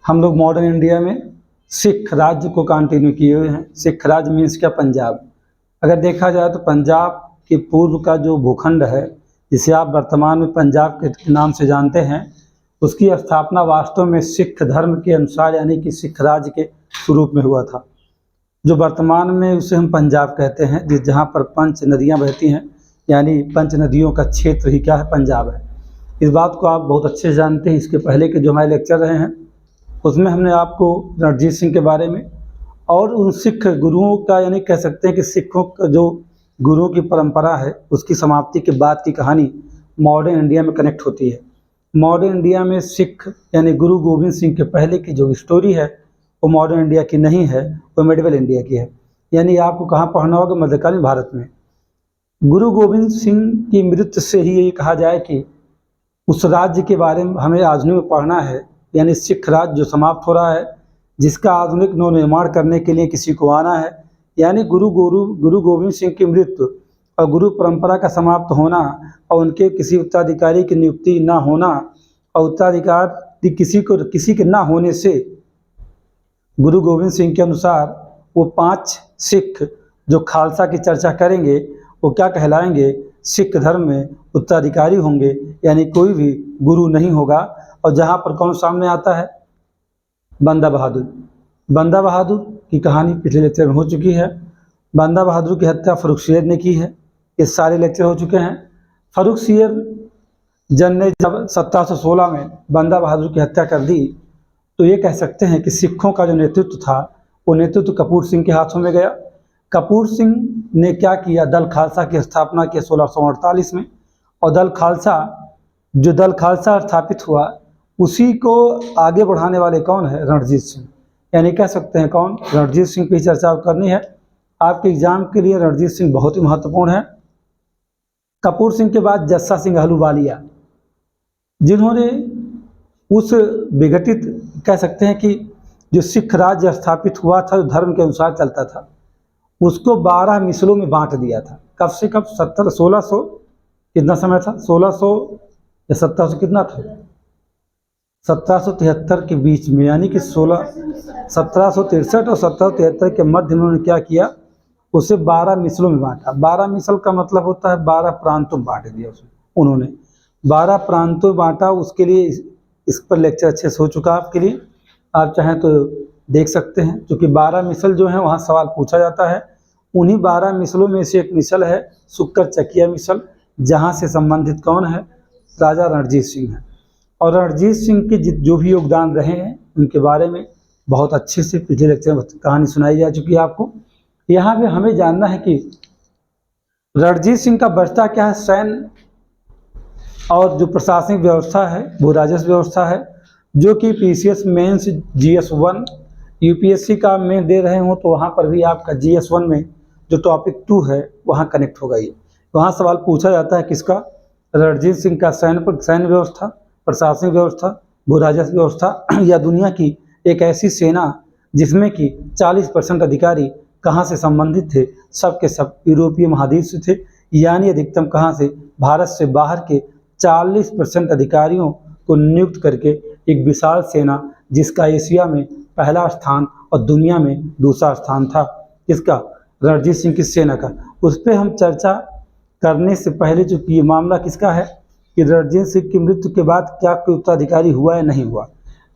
हम लोग modern India में सिख राज्य को कंटिन्यू किए हुए हैं। सिख राज्य मीन्स क्या? पंजाब। अगर देखा जाए तो पंजाब के पूर्व का जो भूखंड है, जिसे आप वर्तमान में पंजाब के नाम से जानते हैं, उसकी स्थापना वास्तव में सिख धर्म के अनुसार यानी कि सिख राज्य के स्वरूप में हुआ था, जो वर्तमान में उसे हम पंजाब कहते हैं, जहाँ पर 5 नदियाँ बहती हैं, यानी 5 नदियों का क्षेत्र ही क्या है? पंजाब है। इस बात को आप बहुत अच्छे से जानते हैं। इसके पहले के जो हमारे लेक्चर रहे हैं उसमें हमने आपको रणजीत सिंह के बारे में और उन सिख गुरुओं का, यानी कह सकते हैं कि सिखों का जो गुरुओं की परंपरा है उसकी समाप्ति के बाद की कहानी मॉडर्न इंडिया में कनेक्ट होती है। मॉडर्न इंडिया में सिख यानी गुरु गोविंद सिंह के पहले की जो स्टोरी है वो मॉडर्न इंडिया की नहीं है, वो मेडिवल इंडिया की है। यानी आपको कहाँ पढ़ना होगा? मध्यकालीन भारत में। गुरु गोविंद सिंह की मृत्यु से ही ये कहा जाए कि उस राज्य के बारे में हमें आधुनिक में पढ़ना है, यानी सिख राज्य जो समाप्त हो रहा है, जिसका आधुनिक नवनिर्माण करने के लिए किसी को आना है। यानी गुरु गोविंद सिंह की मृत्यु और गुरु परंपरा का समाप्त होना और उनके किसी उत्तराधिकारी की नियुक्ति ना होना और उत्तराधिकारी किसी के ना होने से गुरु गोविंद सिंह के अनुसार वो 5 सिख जो खालसा की चर्चा करेंगे वो क्या कहलाएंगे? सिख धर्म में उत्तराधिकारी होंगे, यानी कोई भी गुरु नहीं होगा। और जहाँ पर कौन सामने आता है? बंदा बहादुर। बंदा बहादुर की कहानी पिछले लेक्चर में हो चुकी है। बंदा बहादुर की हत्या फर्रुखसियर ने की है। ये सारे लेक्चर हो चुके हैं। फर्रुखसियर जन ने जब 1716 में बंदा बहादुर की हत्या कर दी तो ये कह सकते हैं कि सिखों का जो नेतृत्व था वो नेतृत्व कपूर सिंह के हाथों में गया। कपूर सिंह ने क्या किया? दल खालसा की स्थापना की 1648 में। और दल खालसा स्थापित हुआ, उसी को आगे बढ़ाने वाले कौन है? रणजीत सिंह। यानी कह सकते हैं कौन? रणजीत सिंह की चर्चा करनी है आपके एग्जाम के लिए। रणजीत सिंह बहुत ही महत्वपूर्ण है। कपूर सिंह के बाद जस्सा सिंह अहलूवालिया, जिन्होंने उस विघटित कह सकते हैं कि जो सिख राज्य स्थापित हुआ था, जो धर्म के अनुसार चलता था, उसको 12 मिसलों में बांट दिया था। कब से कब? 1600 कितना समय था? 1600 या 1700 कितना था? 1773 के बीच में, यानी कि 1763 और 1773 के मध्य में उन्होंने क्या किया? उसे 12 मिसलों में बांटा। 12 मिसल का मतलब होता है 12 प्रांतों में बांट दिया उन्होंने 12 प्रांतों में बांटा। उसके लिए इस पर लेक्चर अच्छे से हो चुका आपके लिए, आप चाहें तो देख सकते हैं। क्योंकि 12 मिसल जो है वहाँ सवाल पूछा जाता है। उन्हीं 12 मिसलों में से एक मिसल है सुक्कर चकिया मिसल, जहाँ से संबंधित कौन है? राजा रणजीत सिंह है। और रणजीत सिंह के जो भी योगदान रहे हैं उनके बारे में बहुत अच्छे से पिछले लेक्चर में कहानी सुनाई जा चुकी है आपको। यहाँ पे हमें जानना है कि रणजीत सिंह का बचता क्या है? सैन्य और जो प्रशासनिक व्यवस्था है वो राजस्व व्यवस्था है, जो कि PCS मेंस GS1 UPSC का में दे रहे हो तो वहाँ पर भी आपका GS1 में जो टॉपिक 2 है वहाँ कनेक्ट होगा। ये वहाँ सवाल पूछा जाता है किसका? रणजीत सिंह का सैन्य व्यवस्था, प्रशासनिक व्यवस्था, भू राजस्व व्यवस्था, या दुनिया की एक ऐसी सेना जिसमें कि 40% अधिकारी कहाँ से संबंधित थे? सब के सब यूरोपीय महाद्वीप से थे। यानी अधिकतम कहाँ से? भारत से बाहर के 40% अधिकारियों को नियुक्त करके एक विशाल सेना, जिसका एशिया में पहला स्थान और दुनिया में दूसरा स्थान था। किसका? रणजीत सिंह की सेना का। उस पर हम चर्चा करने से पहले चूँकि ये मामला किसका है कि रणजीत सिंह की मृत्यु के बाद क्या कोई उत्तराधिकारी हुआ या नहीं हुआ,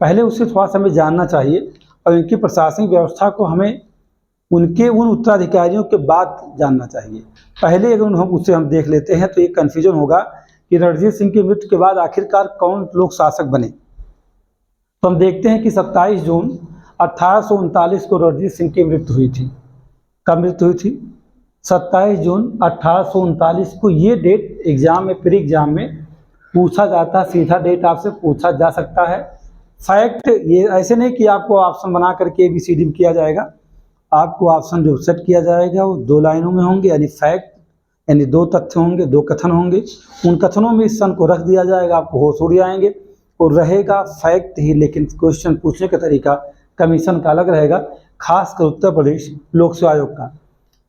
पहले उससे थोड़ा सा हमें जानना चाहिए। और इनकी प्रशासनिक व्यवस्था को हमें उनके उन उत्तराधिकारियों के बाद जानना चाहिए। पहले अगर उसे हम देख लेते हैं तो ये कन्फ्यूजन होगा कि रणजीत सिंह की मृत्यु के बाद आखिरकार कौन लोग शासक बने। तो हम देखते हैं कि 27 जून 1839 को रणजीत सिंह की मृत्यु हुई थी। कब मृत्यु हुई थी? 27 जून 1839 को। ये डेट एग्जाम में, प्री एग्जाम में पूछा जाता है, सीधा डेट आपसे पूछा जा सकता है। फैक्ट ये ऐसे नहीं कि आपको ऑप्शन बना करके ABCD किया जाएगा। आपको ऑप्शन जो सेट किया जाएगा वो 2 लाइनों में होंगे, यानी फैक्ट, यानी 2 तथ्य होंगे, 2 कथन होंगे। उन कथनों में इस सन को रख दिया जाएगा, आपको होश उड़ जाएंगे और रहेगा फैक्ट ही। लेकिन क्वेश्चन पूछने का तरीका कमीशन का अलग रहेगा, खासकर उत्तर प्रदेश लोक सेवा आयोग का।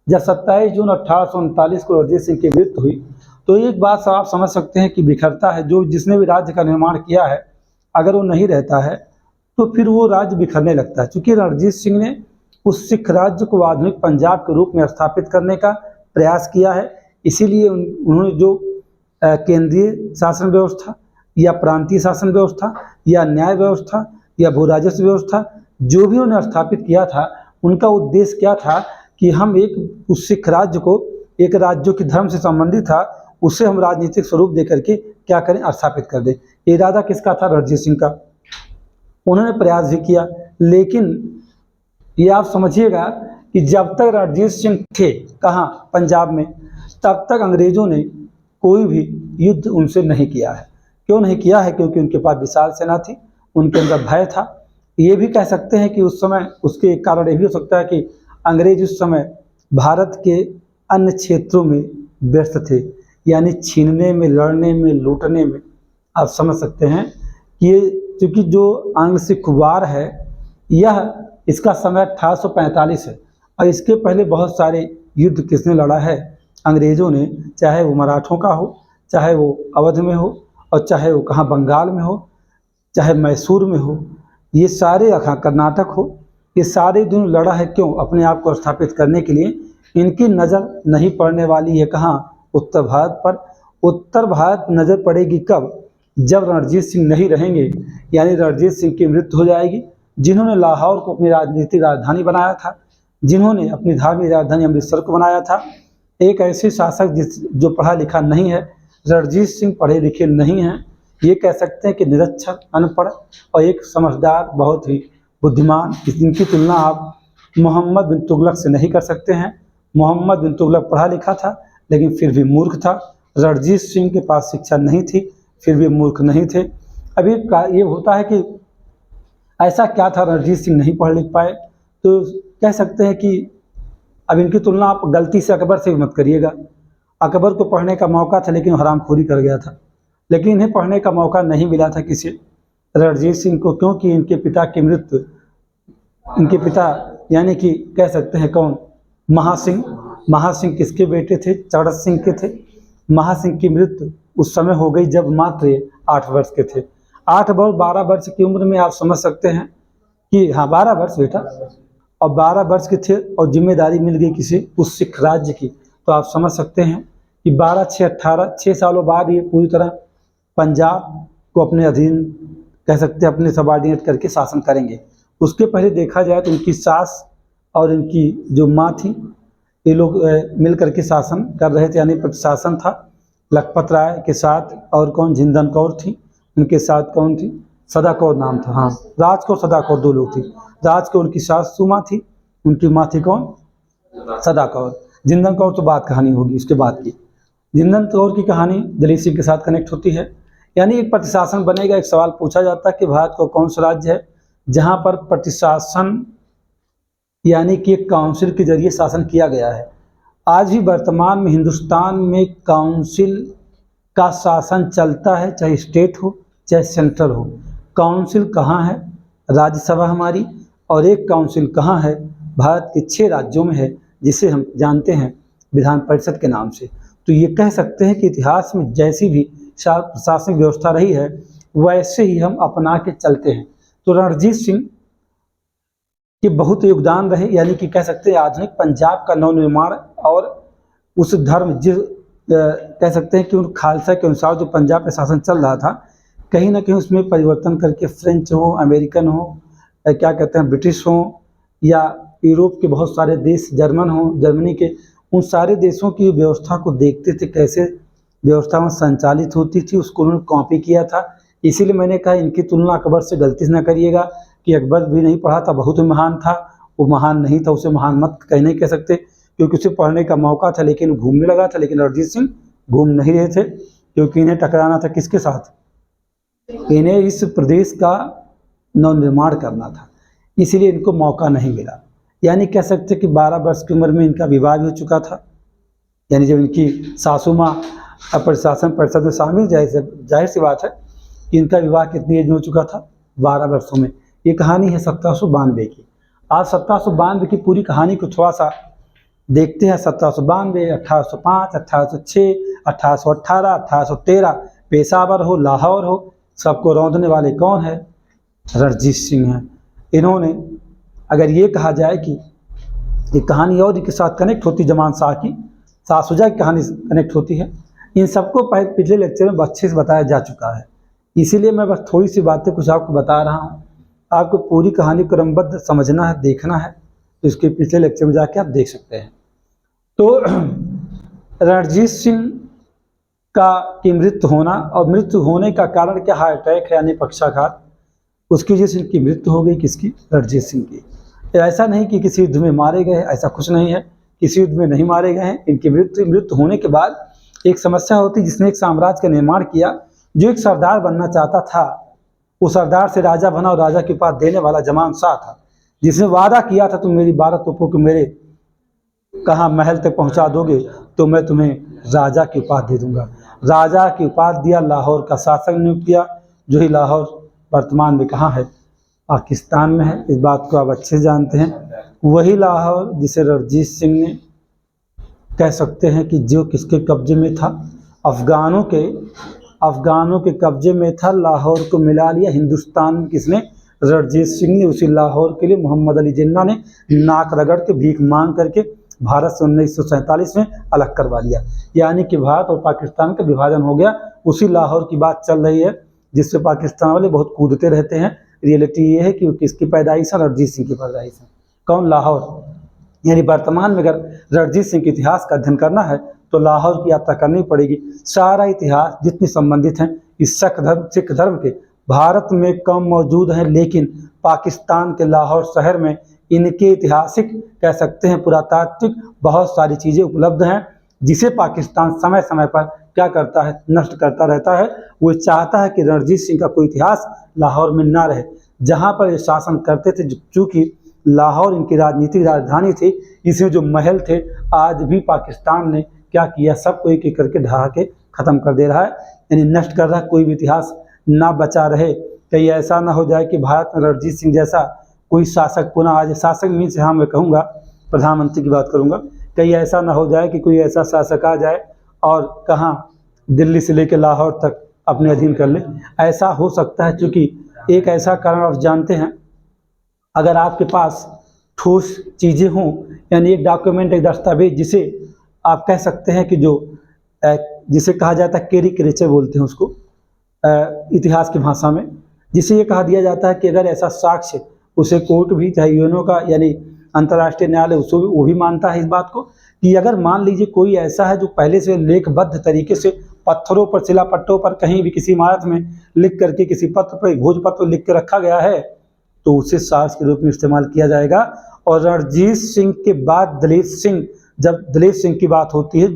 जब 27 जून 1839 को रणजीत सिंह की मृत्यु हुई तो एक बात आप समझ सकते हैं कि बिखरता है, जो जिसने भी राज्य का निर्माण किया है, अगर वो नहीं रहता है तो फिर वो राज्य बिखरने लगता है। क्योंकि रणजीत सिंह ने उस सिख राज्य को आधुनिक पंजाब के रूप में स्थापित करने का प्रयास किया है, इसीलिए उन्होंने जो केंद्रीय शासन व्यवस्था या प्रांतीय शासन व्यवस्था या न्याय व्यवस्था या भू राजस्व व्यवस्था जो भी उन्होंने स्थापित किया था, उनका उद्देश्य क्या था कि हम एक उस सिख राज्य को, एक राज्य जो कि धर्म से संबंधित था, उसे हम राजनीतिक स्वरूप दे करके क्या करें, स्थापित कर दें। इरादा किसका था? रणजीत सिंह का। उन्होंने प्रयास भी किया, लेकिन ये आप समझिएगा कि जब तक रणजीत सिंह थे कहाँ, पंजाब में, तब तक अंग्रेजों ने कोई भी युद्ध उनसे नहीं किया है। क्यों नहीं किया है? क्योंकि उनके पास विशाल सेना थी, उनके अंदर भय था। ये भी कह सकते हैं कि उस समय उसके एक कारण ये भी हो सकता है कि अंग्रेज उस समय भारत के अन्य क्षेत्रों में व्यस्त थे, यानी छीनने में, लड़ने में, लूटने में। आप समझ सकते हैं कि ये क्योंकि जो आंग्ल सिख वार है, यह इसका समय 1845 है, और इसके पहले बहुत सारे युद्ध किसने लड़ा है? अंग्रेज़ों ने। चाहे वो मराठों का हो, चाहे वो अवध में हो, और चाहे वो कहाँ बंगाल में हो, चाहे मैसूर में हो, ये सारे कर्नाटक हो, ये सारे दिन लड़ा है। क्यों? अपने आप को स्थापित करने के लिए। इनकी नज़र नहीं पड़ने वाली है कहाँ? उत्तर भारत पर। उत्तर भारत नज़र पड़ेगी कब? जब रणजीत सिंह नहीं रहेंगे, यानी रणजीत सिंह की मृत्यु हो जाएगी, जिन्होंने लाहौर को अपनी राजनीतिक राजधानी बनाया था, जिन्होंने अपनी धार्मिक राजधानी अमृतसर को बनाया था। एक ऐसे शासक जो पढ़ा लिखा नहीं है, रणजीत सिंह पढ़े लिखे नहीं हैं, ये कह सकते हैं कि निरक्षर, अनपढ़, और एक समझदार, बहुत ही बुद्धिमान। इनकी तुलना आप मोहम्मद बिन तुगलक से नहीं कर सकते हैं। मोहम्मद बिन तुगलक पढ़ा लिखा था, लेकिन फिर भी मूर्ख था। रणजीत सिंह के पास शिक्षा नहीं थी, फिर भी मूर्ख नहीं थे। अभी ये होता है कि ऐसा क्या था रणजीत सिंह नहीं पढ़ लिख पाए, तो कह सकते हैं कि अब इनकी तुलना आप गलती से अकबर से भी मत करिएगा। अकबर को पढ़ने का मौका था, लेकिन हरामखोरी कर गया था। लेकिन इन्हें पढ़ने का मौका नहीं मिला था किसी, रणजीत सिंह को, क्योंकि इनके पिता की मृत्यु, इनके पिता यानी कि कह सकते हैं कौन? महासिंह। महासिंह किसके बेटे थे? चढ़ सिंह के थे। महासिंह की मृत्यु उस समय हो गई जब मात्र 8 वर्ष के थे। 8 वर्ष 12 वर्ष की उम्र में आप समझ सकते हैं कि हाँ 12 वर्ष बेटा, और 12 वर्ष के थे, और जिम्मेदारी मिल गई किसी उस सिख राज्य की। तो आप समझ सकते हैं कि 12, 6, 18, 6 सालों बाद ये पूरी तरह पंजाब को अपने अधीन, कह सकते हैं अपने सबऑर्डिनेट करके शासन करेंगे। उसके पहले देखा जाए तो इनकी सास और इनकी जो माँ थी, ये लोग मिल करके शासन कर रहे थे, यानी प्रशासन था। लखपत राय के साथ और कौन? जिंदन कौर थी। उनके साथ कौन थी? सदा कौर नाम था। हाँ, राज कौर, सदा कौर 2 लोग थी। राज कौर उनकी सास सुमा थी, उनकी माँ थी कौन? सदा कौर। जिंदन कौर तो बात कहानी होगी इसके बाद की। जिंदन कौर की कहानी दलीप सिंह के साथ कनेक्ट होती है। यानी एक प्रशासन बनेगा। एक सवाल पूछा जाता है कि भारत का कौन सा राज्य है जहाँ पर प्रशासन यानी कि एक काउंसिल के जरिए शासन किया गया है। आज भी वर्तमान में हिंदुस्तान में काउंसिल का शासन चलता है, चाहे स्टेट हो चाहे सेंट्रल हो। काउंसिल कहाँ है? राज्यसभा हमारी। और एक काउंसिल कहाँ है? भारत के 6 राज्यों में है, जिसे हम जानते हैं विधान परिषद के नाम से। तो ये कह सकते हैं कि इतिहास में जैसी भी प्रशासनिक व्यवस्था रही है, वैसे ही हम अपना के चलते हैं। तो रणजीत सिंह के बहुत योगदान रहे, यानी कि कह सकते हैं आधुनिक पंजाब का नवनिर्माण, और उस धर्म कह सकते हैं कि उन खालसा के अनुसार जो पंजाब में शासन चल रहा था, कहीं ना कहीं उसमें परिवर्तन करके फ्रेंच हो, अमेरिकन हो, क्या कहते हैं ब्रिटिश हो, या यूरोप के बहुत सारे देश, जर्मन हो, जर्मनी के, उन सारे देशों की व्यवस्था को देखते थे कैसे व्यवस्था में संचालित होती थी, उसको उन्होंने कॉपी किया था। इसीलिए मैंने कहा इनकी तुलना अकबर से गलती से न करिएगा कि अकबर भी नहीं पढ़ा था, बहुत महान था। वो महान नहीं था, उसे महान मत नहीं कह सकते, क्योंकि उसे पढ़ने का मौका था, लेकिन घूमने लगा था। लेकिन रणजीत सिंह घूम नहीं रहे थे, क्योंकि इन्हें टकराना था किसके साथ? इन्हें इस प्रदेश का नवनिर्माण करना था, इसीलिए इनको मौका नहीं मिला। यानी कह सकते कि 12 वर्ष की उम्र में इनका विवाह भी हो चुका था। यानी जब इनकी सासू माँ प्रशासन परिषद में शामिल, जाहिर सी बात है कि इनका विवाह कितनी एज में हो चुका था? 12 वर्षों में। ये कहानी है 1792 की। आज 1792 की पूरी कहानी को थोड़ा सा देखते हैं। 1792, 1805, 1806, 1818, 1813, पेशावर हो, लाहौर हो, सबको रौंदने वाले कौन है? रणजीत सिंह हैं। इन्होंने, अगर ये कहा जाए कि ये कहानी और इनके साथ कनेक्ट होती, जमान शाह की, शाह शुजा की कहानी कनेक्ट होती है। इन सबको पिछले लेक्चर में अच्छे से बताया जा चुका है, इसीलिए मैं बस थोड़ी सी बातें कुछ आपको बता रहा हूँ। आपको पूरी कहानी क्रमबद्ध समझना है, देखना है, तो इसके पिछले लेक्चर में जाके आप देख सकते हैं। तो रणजीत सिंह की मृत्यु होना, और मृत्यु होने का कारण क्या, हार्ट अटैक है यानी पक्षाघात, उसकी वजह से इनकी मृत्यु हो गई। किसकी? रणजीत सिंह की। ऐसा नहीं कि किसी युद्ध में मारे गए, ऐसा कुछ नहीं है, किसी युद्ध में नहीं मारे गए हैं। इनकी मृत्यु होने के बाद एक समस्या होती, जिसने एक साम्राज्य का निर्माण किया, जो एक सरदार बनना चाहता था, वो सरदार से राजा बना, और राजा की उपाधि देने वाला जमान शाह था, जिसने वादा किया था, तुम मेरी 12 तोपों को मेरे कहाँ महल तक पहुंचा दोगे तो मैं तुम्हें राजा की उपाधि दे दूंगा। राजा की उपाधि दिया, लाहौर का शासक नियुक्त किया, जो ही लाहौर वर्तमान में कहाँ है? पाकिस्तान में है। इस बात को आप अच्छे से जानते हैं। वही लाहौर जिसे रणजीत सिंह ने, कह सकते हैं कि जो किसके कब्जे में था? अफगानों के कब्जे में था। लाहौर को मिला लिया हिंदुस्तान में किसने? रणजीत सिंह ने। उसी लाहौर के लिए मोहम्मद अली जिन्ना ने नाक रगड़ के, भीख मांग करके भारत से 1947 में अलग करवा लिया। यानी कि भारत और पाकिस्तान का विभाजन हो गया। उसी लाहौर की बात चल रही है, जिससे पाकिस्तान वाले बहुत कूदते रहते हैं। रियलिटी ये है कि किसकी पैदाइश है? रणजीत सिंह की पैदाइश है। कौन? लाहौर। यानी वर्तमान में अगर रणजीत सिंह के इतिहास का अध्ययन करना है तो लाहौर की यात्रा करनी पड़ेगी। सारा इतिहास जितनी संबंधित हैं इस सिख धर्म के, भारत में कम मौजूद हैं, लेकिन पाकिस्तान के लाहौर शहर में इनके ऐतिहासिक, कह सकते हैं पुरातात्विक, बहुत सारी चीज़ें उपलब्ध हैं, जिसे पाकिस्तान समय समय पर क्या करता है? नष्ट करता रहता है। वो चाहता है कि रणजीत सिंह का कोई इतिहास लाहौर में ना रहे। जहाँ पर ये शासन करते थे, चूँकि लाहौर इनकी राजनीतिक राजधानी थी, इसमें जो महल थे, आज भी पाकिस्तान ने क्या किया? सबको एक एक करके ढहा के ख़त्म कर दे रहा है, यानी नष्ट कर रहा है। कोई भी इतिहास ना बचा रहे। कहीं ऐसा ना हो जाए कि भारत में रणजीत सिंह जैसा कोई शासक पुनः आज, शासक मीन्स यहाँ मैं कहूँगा प्रधानमंत्री की बात करूँगा, कहीं ऐसा ना हो जाए कि कोई ऐसा शासक आ जाए और कहाँ दिल्ली से लेकर लाहौर तक अपने अधीन कर ले। ऐसा हो सकता है, क्योंकि एक ऐसा कारण आप जानते हैं, अगर आपके पास ठोस चीज़ें हों, यानी एक डॉक्यूमेंट, एक दस्तावेज, जिसे आप कह सकते हैं कि जो जिसे कहा जाता है कैरिकेचर बोलते हैं उसको इतिहास की भाषा में, जिसे ये कहा दिया जाता है कि अगर ऐसा साक्ष्य, उसे कोर्ट भी, चाहे यूएनओ का यानी अंतर्राष्ट्रीय न्यायालय, उसको भी, वो भी मानता है इस बात को, कि अगर मान लीजिए कोई ऐसा है जो पहले से लेखबद्ध तरीके से पत्थरों पर, शिलापट्टों पर, कहीं भी किसी इमारत में लिख करके, किसी पत्र पर, भोजपत्र लिख के रखा गया है, तो उसे साक्ष्य के रूप में इस्तेमाल किया जाएगा। और रणजीत सिंह के बाद दलीप सिंह, जब दलीप सिंह की बात होती है,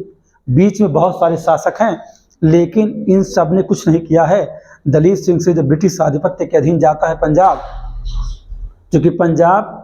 बीच में बहुत सारे शासक हैं, लेकिन इन सब ने कुछ नहीं किया है। दलीप सिंह से जब ब्रिटिश आधिपत्य के अधीन जाता है पंजाब, क्योंकि पंजाब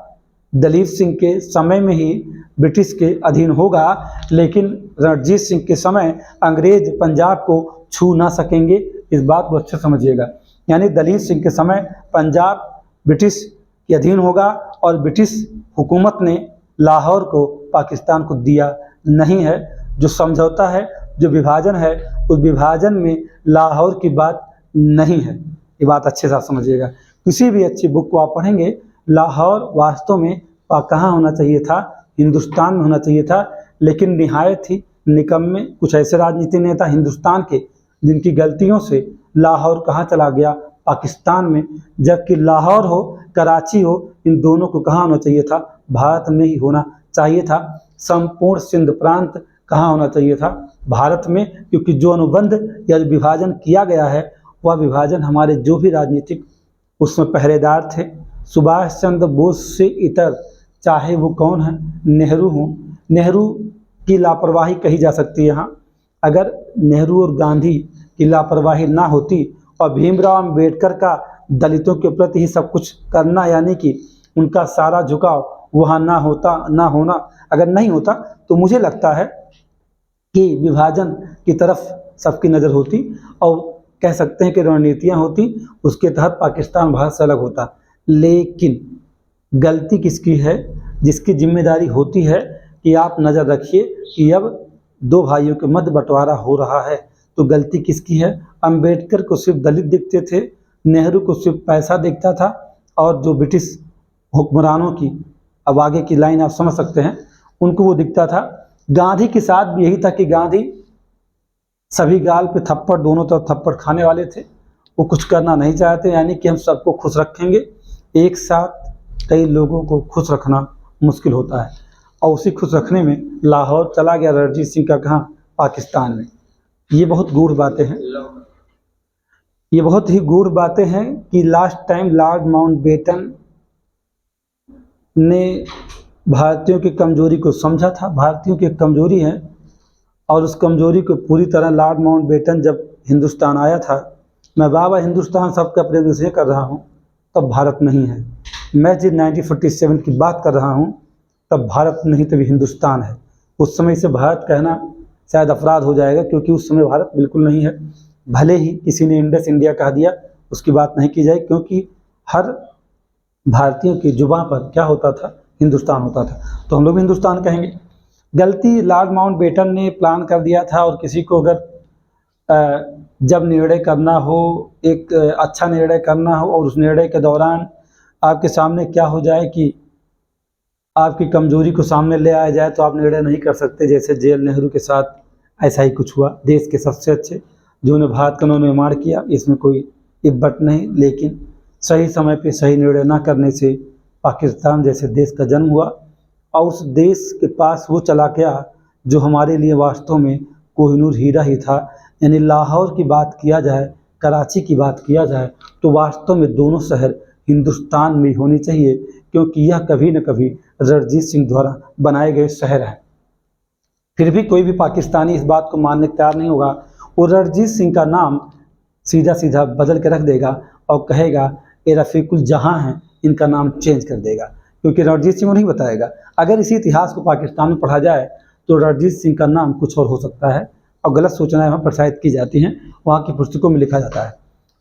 दलीप सिंह के समय में ही ब्रिटिश के अधीन होगा, लेकिन रणजीत सिंह के समय अंग्रेज पंजाब को छू ना सकेंगे। इस बात को अच्छे समझिएगा। यानी दलीप सिंह के समय पंजाब ब्रिटिश के अधीन होगा, और ब्रिटिश हुकूमत ने लाहौर को पाकिस्तान को दिया नहीं है। जो समझौता है, जो विभाजन है, उस विभाजन में लाहौर की बात नहीं है। ये बात अच्छे से समझिएगा। किसी भी अच्छी बुक को आप पढ़ेंगे, लाहौर वास्तव में कहाँ होना चाहिए था? हिंदुस्तान में होना चाहिए था, लेकिन निहायत ही निकम्मे कुछ ऐसे राजनीतिक नेता हिंदुस्तान के, जिनकी गलतियों से लाहौर कहाँ चला गया? पाकिस्तान में। जबकि लाहौर हो, कराची हो, इन दोनों को कहाँ होना चाहिए था? भारत में ही होना चाहिए था। संपूर्ण सिंध प्रांत कहाँ होना चाहिए था? भारत में। क्योंकि जो अनुबंध या जो विभाजन किया गया है, वह विभाजन हमारे जो भी राजनीतिक उसमें पहरेदार थे, सुभाष चंद्र बोस से इतर, चाहे वो कौन है, नेहरू हों, नेहरू की लापरवाही कही जा सकती है यहाँ। अगर नेहरू और गांधी की लापरवाही ना होती, और भीमराव अम्बेडकर का दलितों के प्रति ही सब कुछ करना, यानी कि उनका सारा झुकाव वहाँ ना होना, अगर नहीं होता, तो मुझे लगता है कि विभाजन की तरफ सबकी नज़र होती, और कह सकते हैं कि रणनीतियाँ होती, उसके तहत पाकिस्तान भारत से अलग होता। लेकिन गलती किसकी है? जिसकी जिम्मेदारी होती है कि आप नज़र रखिए कि अब दो भाइयों के मध्य बंटवारा हो रहा है, तो गलती किसकी है? अंबेडकर को सिर्फ दलित दिखते थे, नेहरू को सिर्फ पैसा दिखता था और जो ब्रिटिश हुक्मरानों की, अब आगे की लाइन आप समझ सकते हैं, उनको वो दिखता था। गांधी के साथ भी यही था कि गांधी सभी गाल पे थप्पड़, दोनों तरफ थप्पड़ खाने वाले थे। वो कुछ करना नहीं चाहते, यानी कि हम सबको खुश रखेंगे। एक साथ कई लोगों को खुश रखना मुश्किल होता है, और उसी खुश रखने में लाहौर चला गया रणजीत सिंह का, कहाँ, पाकिस्तान में। ये बहुत गूढ़ बातें हैं, ये बहुत ही गूढ़ बातें हैं कि लास्ट टाइम लॉर्ड माउंटबेटन ने भारतीयों की कमजोरी को समझा था। भारतीयों की कमजोरी है, और उस कमजोरी को पूरी तरह लॉर्ड माउंटबेटन जब हिंदुस्तान आया था, मैं बाबा हिंदुस्तान सबके अपने विषय कर रहा हूँ, तब भारत नहीं है। मैं जिस 1947 की बात कर रहा हूँ, तब भारत नहीं, तभी हिंदुस्तान है। उस समय से भारत कहना शायद अपराध हो जाएगा, क्योंकि उस समय भारत बिल्कुल नहीं है। भले ही किसी ने इंडस इंडिया कह दिया, उसकी बात नहीं की जाए, क्योंकि हर भारतीयों की जुबान पर क्या होता था, हिंदुस्तान होता था, तो हम लोग भी हिंदुस्तान कहेंगे। गलती लॉर्ड माउंटबेटन ने प्लान कर दिया था, और किसी को अगर जब निर्णय करना हो, एक अच्छा निर्णय करना हो, और उस निर्णय के दौरान आपके सामने क्या हो जाए कि आपकी कमजोरी को सामने ले आया जाए, तो आप निर्णय नहीं कर सकते। जैसे जेल नेहरू के साथ ऐसा ही कुछ हुआ। देश के सबसे अच्छे जिन्होंने भारत का निर्माण किया, इसमें कोई इब्बत नहीं, लेकिन सही समय पे सही निर्णय ना करने से पाकिस्तान जैसे देश का जन्म हुआ, और उस देश के पास वो चला गया जो हमारे लिए वास्तव में कोहिनूर हीरा ही था। यानी लाहौर की बात किया जाए, कराची की बात किया जाए, तो वास्तव में दोनों शहर हिंदुस्तान में होनी चाहिए, क्योंकि यह कभी न कभी रणजीत सिंह द्वारा बनाए गए शहर हैं। फिर भी कोई भी पाकिस्तानी इस बात को मानने को तैयार नहीं होगा। वो रणजीत सिंह का नाम सीधा सीधा बदल के रख देगा और कहेगा ये रफ़ीकुल जहाँ हैं, इनका नाम चेंज कर देगा, क्योंकि रणजीत सिंह को नहीं बताएगा। अगर इसी इतिहास को पाकिस्तान में पढ़ा जाए तो रणजीत सिंह का नाम कुछ और हो सकता है, और गलत सूचनाएं वहाँ प्रसारित की जाती हैं, वहाँ की पुस्तकों में लिखा जाता है।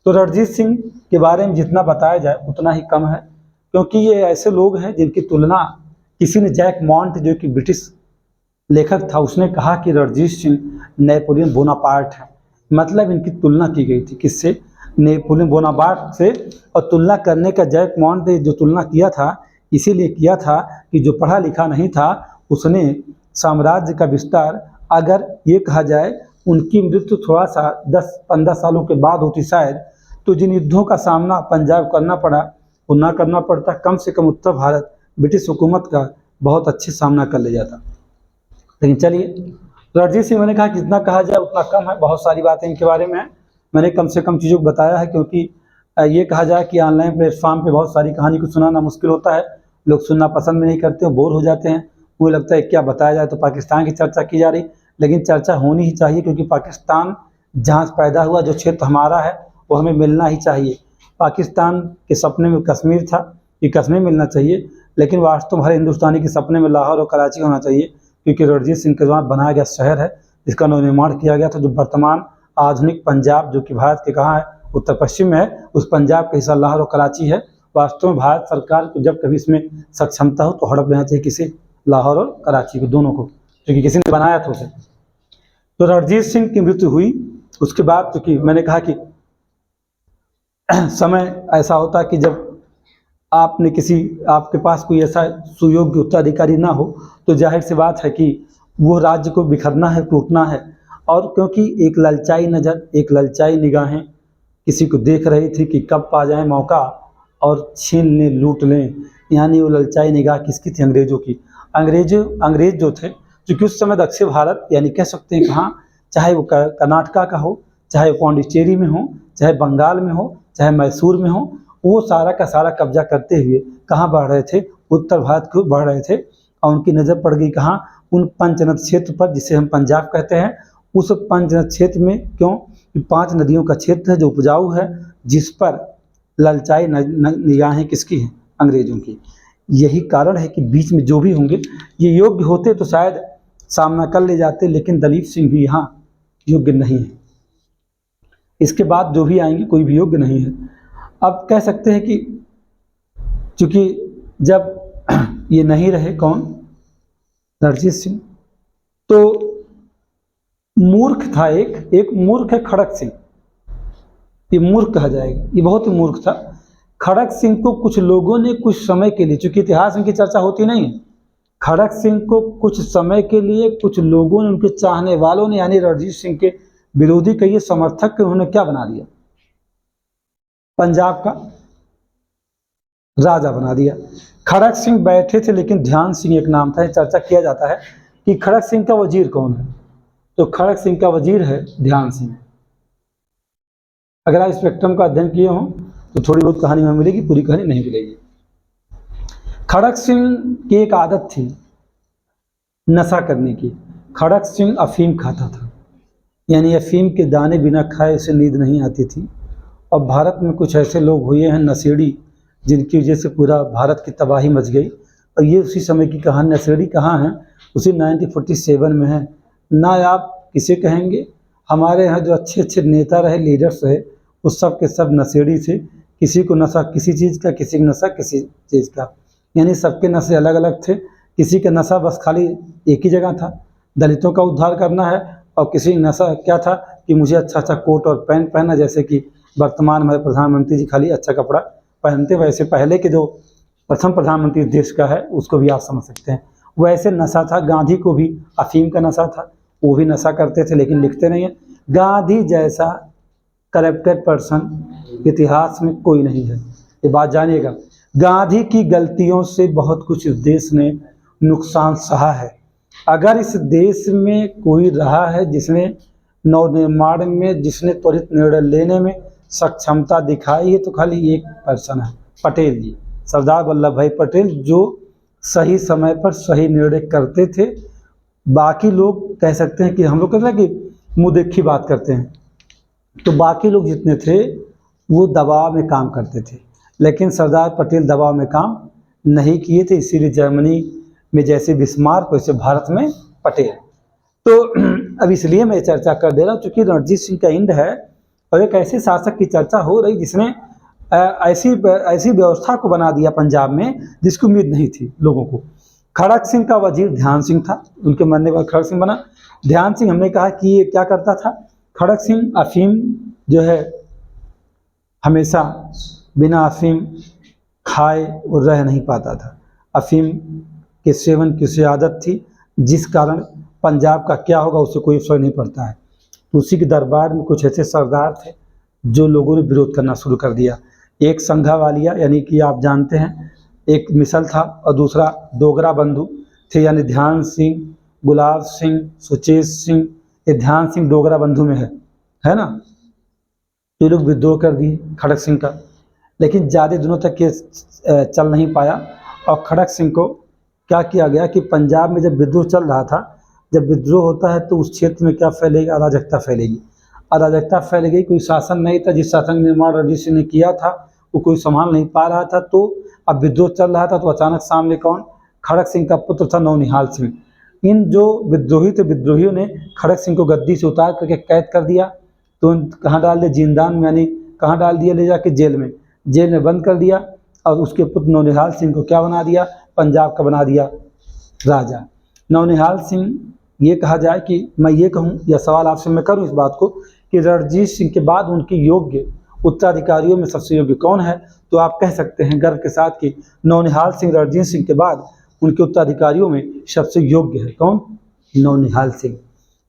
तो रणजीत सिंह के बारे में जितना बताया जाए उतना ही कम है, क्योंकि ये ऐसे लोग हैं जिनकी तुलना किसी ने, जैक मॉन्ट जो कि ब्रिटिश लेखक था, उसने कहा कि रणजीत सिंह नेपोलियन बोनापार्ट है। मतलब इनकी तुलना की गई थी किससे, नेपोलियन बोनापार्ट से। और तुलना करने का जैक मॉन्ट ने जो तुलना किया था, इसीलिए किया था कि जो पढ़ा लिखा नहीं था उसने साम्राज्य का विस्तार, अगर ये कहा जाए उनकी मृत्यु थोड़ा सा 10-15 सालों के बाद होती शायद, तो जिन युद्धों का सामना पंजाब करना पड़ा वो ना करना पड़ता, कम से कम उत्तर भारत ब्रिटिश हुकूमत का बहुत अच्छे सामना कर ले जाता। लेकिन चलिए, रणजीत सिंह, मैंने कहा कि जितना कहा जाए उतना कम है। बहुत सारी बातें इनके बारे में है, मैंने कम से कम चीज़ों को बताया है, क्योंकि ये कहा जाए कि ऑनलाइन प्लेटफॉर्म पे बहुत सारी कहानी को सुनाना मुश्किल होता है। लोग सुनना पसंद भी नहीं करते, बोर हो जाते हैं, मुझे लगता है क्या बताया जाए। तो पाकिस्तान की चर्चा की जा रही, लेकिन चर्चा होनी ही चाहिए, क्योंकि पाकिस्तान जहाँ से पैदा हुआ, जो क्षेत्र हमारा है, वो हमें मिलना ही चाहिए। पाकिस्तान के सपने में कश्मीर था, ये कश्मीर मिलना चाहिए, लेकिन वास्तव में हर हिंदुस्तानी के सपने में लाहौर और कराची होना चाहिए, क्योंकि रणजीत सिंह के द्वारा बनाया गया शहर है, जिसका नवनिर्माण किया गया था, जो वर्तमान आधुनिक पंजाब, जो कि भारत के कहाँ है, उत्तर पश्चिम में है, उस पंजाब का हिस्सा लाहौर और कराची है। वास्तव में भारत सरकार को जब कभी इसमें सक्षमता हो तो हड़प लेना चाहिए किसी, लाहौर और कराची को, दोनों को, क्योंकि किसी ने बनाया था उसे। तो रणजीत सिंह की मृत्यु हुई, उसके बाद चूँकि मैंने कहा कि समय ऐसा होता है कि जब आपने आपके पास कोई ऐसा सुयोग्य उत्तराधिकारी ना हो, तो जाहिर सी बात है कि वो राज्य को बिखरना है, टूटना है। और क्योंकि एक ललचाई नज़र, एक ललचाई निगाहें किसी को देख रही थी कि कब पा जाए मौका और छीन लें, लूट लें, यानी वो ललचाई निगाह किसकी थी, अंग्रेज़ों की। अंग्रेज़ जो थे, क्योंकि उस समय दक्षिण भारत, यानी कह सकते हैं कहाँ, चाहे वो कर्नाटका का हो, चाहे वो पौंडीचेरी में हो, चाहे बंगाल में हो, चाहे मैसूर में हो, वो सारा का सारा कब्जा करते हुए कहाँ बढ़ रहे थे, उत्तर भारत को बढ़ रहे थे। और उनकी नज़र पड़ गई कहाँ, उन पंचनद क्षेत्र पर, जिसे हम पंजाब कहते हैं। उस पंचनद क्षेत्र में क्यों, 5 नदियों का क्षेत्र है जो उपजाऊ है, जिस पर ललचाई निगाहें किसकी हैं, अंग्रेज़ों की। यही कारण है कि बीच में जो भी होंगे ये योग्य होते तो शायद सामना कर ले जाते, लेकिन दलीप सिंह भी यहाँ योग्य नहीं है। इसके बाद जो भी आएंगे कोई भी योग्य नहीं है। अब कह सकते हैं कि चूँकि जब ये नहीं रहे, कौन, रणजीत सिंह, तो मूर्ख था, एक मूर्ख है खड़क सिंह। ये मूर्ख कहा जाएगा, ये बहुत ही मूर्ख था। खड़ग सिंह को कुछ लोगों ने कुछ समय के लिए, चूंकि इतिहास में की चर्चा होती नहीं है, खड़ग सिंह को कुछ समय के लिए कुछ लोगों ने, उनके चाहने वालों ने, यानी रणजीत सिंह के विरोधी कहिए समर्थक के, उन्होंने क्या बना दिया, पंजाब का राजा बना दिया। खड़ग सिंह बैठे थे, लेकिन ध्यान सिंह एक नाम था। चर्चा किया जाता है कि खड़ग सिंह का वजीर कौन है, तो खड़ग सिंह का वजीर है ध्यान सिंह। अगर आप स्पेक्ट्रम का अध्ययन किए हों तो थोड़ी बहुत कहानी में मिलेगी, पूरी कहानी नहीं मिलेगी। खड़ग सिंह की एक आदत थी नशा करने की। खड़ग सिंह अफीम खाता था, यानी अफीम के दाने बिना खाए उसे नींद नहीं आती थी। और भारत में कुछ ऐसे लोग हुए हैं नशेड़ी, जिनकी वजह से पूरा भारत की तबाही मच गई। और ये उसी समय की कहानी। नशेड़ी कहाँ है, उसी 1947 में है ना। आप किसे कहेंगे, हमारे यहाँ जो अच्छे अच्छे नेता रहे, लीडर्स रहे, उस सब के सब नशेड़ी थे। किसी को नशा किसी चीज़ का, किसी को नशा किसी चीज़ का, यानी सबके नशे अलग अलग थे। किसी का नशा बस खाली एक ही जगह था, दलितों का उद्धार करना है। और किसी नशा क्या था कि मुझे अच्छा अच्छा कोट और पैंट पहनना, जैसे कि वर्तमान हमारे प्रधानमंत्री जी खाली अच्छा कपड़ा पहनते, वैसे पहले के जो प्रथम प्रधानमंत्री देश का है उसको भी आप समझ सकते हैं, वैसे नशा था। गांधी को भी अफीम का नशा था, वो भी नशा करते थे, लेकिन लिखते नहीं है। गांधी जैसा करप्टेड पर्सन इतिहास में कोई नहीं है, ये बात जानिएगा। गांधी की गलतियों से बहुत कुछ इस देश ने नुकसान सहा है। अगर इस देश में कोई रहा है जिसने नवनिर्माण में, जिसने त्वरित निर्णय लेने में सक्षमता दिखाई है, तो खाली एक पर्सन है, पटेल जी, सरदार वल्लभ भाई पटेल, जो सही समय पर सही निर्णय करते थे। बाकी लोग कह सकते हैं कि हम लोग कहते हैं कि मुँह देखी बात करते हैं, तो बाकी लोग जितने थे वो दबाव में काम करते थे, लेकिन सरदार पटेल दबाव में काम नहीं किए थे। इसीलिए जर्मनी में जैसे बिस्मार्क, वैसे भारत में पटेल। तो अब इसलिए मैं चर्चा कर दे रहा हूँ, चूँकि रणजीत सिंह का इंड है और एक ऐसे शासक की चर्चा हो रही जिसने ऐसी व्यवस्था को बना दिया पंजाब में जिसकी उम्मीद नहीं थी लोगों को। खड़ग सिंह का वजीर ध्यान सिंह था, उनके मरने के बाद खड़ग सिंह बना। ध्यान सिंह, हमने कहा कि ये क्या करता था, खड़ग सिंह अफीम जो है हमेशा बिना अफीम खाए और रह नहीं पाता था। अफीम के सेवन की उसे आदत थी, जिस कारण पंजाब का क्या होगा उससे कोई फर्क नहीं पड़ता है। तो उसी के दरबार में कुछ ऐसे सरदार थे जो लोगों ने विरोध करना शुरू कर दिया। एक संघावालिया, यानी कि आप जानते हैं, एक मिसल था, और दूसरा डोगरा बंधु थे, यानी ध्यान सिंह, गुलाब सिंह, सुचेत सिंह। ये ध्यान सिंह डोगरा बंधु में है ना। ये लोग विद्रोह कर दिए खड़ग सिंह का, लेकिन ज़्यादा दिनों तक ये चल नहीं पाया। और खड़ग सिंह को क्या किया गया कि पंजाब में जब विद्रोह चल रहा था, जब विद्रोह होता है तो उस क्षेत्र में क्या फैलेगा, अराजकता फैलेगी। अराजकता फैल गई, कोई शासन नहीं था। जिस शासन निर्माण रणजीत सिंह ने किया था वो कोई संभाल नहीं पा रहा था। तो अब विद्रोह चल रहा था, तो अचानक सामने कौन, खड़ग सिंह का पुत्र था नौनिहाल सिंह। इन जो विद्रोही थे, विद्रोहियों ने खड़ग सिंह को गद्दी से उतार करके कैद कर दिया। तो कहाँ डाल दिया, जिंदान में, यानी कहाँ डाल दिया, ले जाके जेल में, जेल में बंद कर दिया। और उसके पुत्र नौनिहाल सिंह को क्या बना दिया, पंजाब का बना दिया राजा। नौनिहाल सिंह, ये कहा जाए कि मैं ये कहूँ, या सवाल आपसे मैं करूँ इस बात को, कि रणजीत सिंह के बाद उनके योग्य उत्तराधिकारियों में सबसे योग्य कौन है, तो आप कह सकते हैं गर्व के साथ कि नौनिहाल सिंह रणजीत सिंह के बाद उनके उत्तराधिकारियों में सबसे योग्य है। कौन, नौनिहाल सिंह।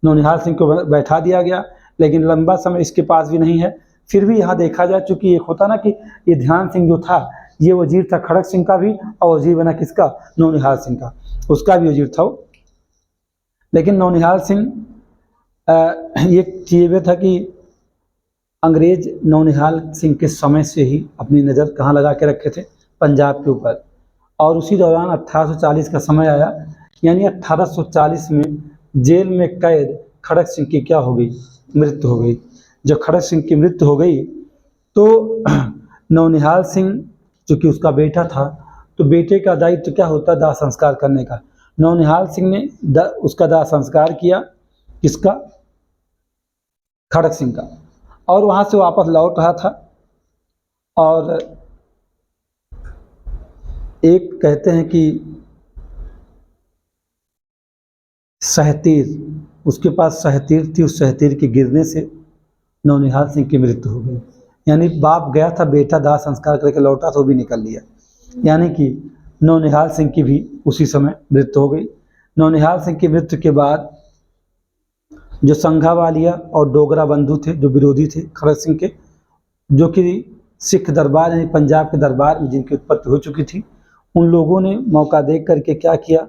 नौनिहाल सिंह को बैठा दिया गया, लेकिन लंबा समय इसके पास भी नहीं है। फिर भी यहाँ देखा जाए, चूँकि एक होता ना कि ये ध्यान सिंह जो था, ये वजीर था खड़ग सिंह का भी, और वजीर बना किसका, नौनिहाल सिंह का, उसका भी वजीर था। लेकिन नौनिहाल सिंह ये चीज़ था कि अंग्रेज नौनिहाल सिंह के समय से ही अपनी नज़र कहाँ लगा के रखे थे, पंजाब के ऊपर। और उसी दौरान 1840 का समय आया, यानी 1840 में जेल में कैद खड़ग सिंह की क्या हो गई, मृत्यु हो गई। जब खड़ग सिंह की मृत्यु हो गई तो नौनिहाल सिंह, चूँकि उसका बेटा था, तो बेटे का दायित्व क्या होता, दाह संस्कार करने का। नौनिहाल सिंह ने उसका दाह संस्कार किया, किसका, खड़ग सिंह का। और वहाँ से वापस लौट रहा था, और एक कहते हैं कि सहतीर, उसके पास सहतीर थी, उस सहतीर के गिरने से नौनिहाल सिंह की मृत्यु हो गई। यानी बाप गया था, बेटा दाह संस्कार करके लौटा तो भी निकल लिया। यानी कि नौनिहाल सिंह की भी उसी समय मृत्यु हो गई। नौनिहाल सिंह की मृत्यु के बाद जो संघावालिया और डोगरा बंधु थे, जो विरोधी थे खड़क सिंह के, जो कि सिख दरबार यानी पंजाब के दरबार में जिनकी उत्पत्ति हो चुकी थी, उन लोगों ने मौका देख करके क्या किया,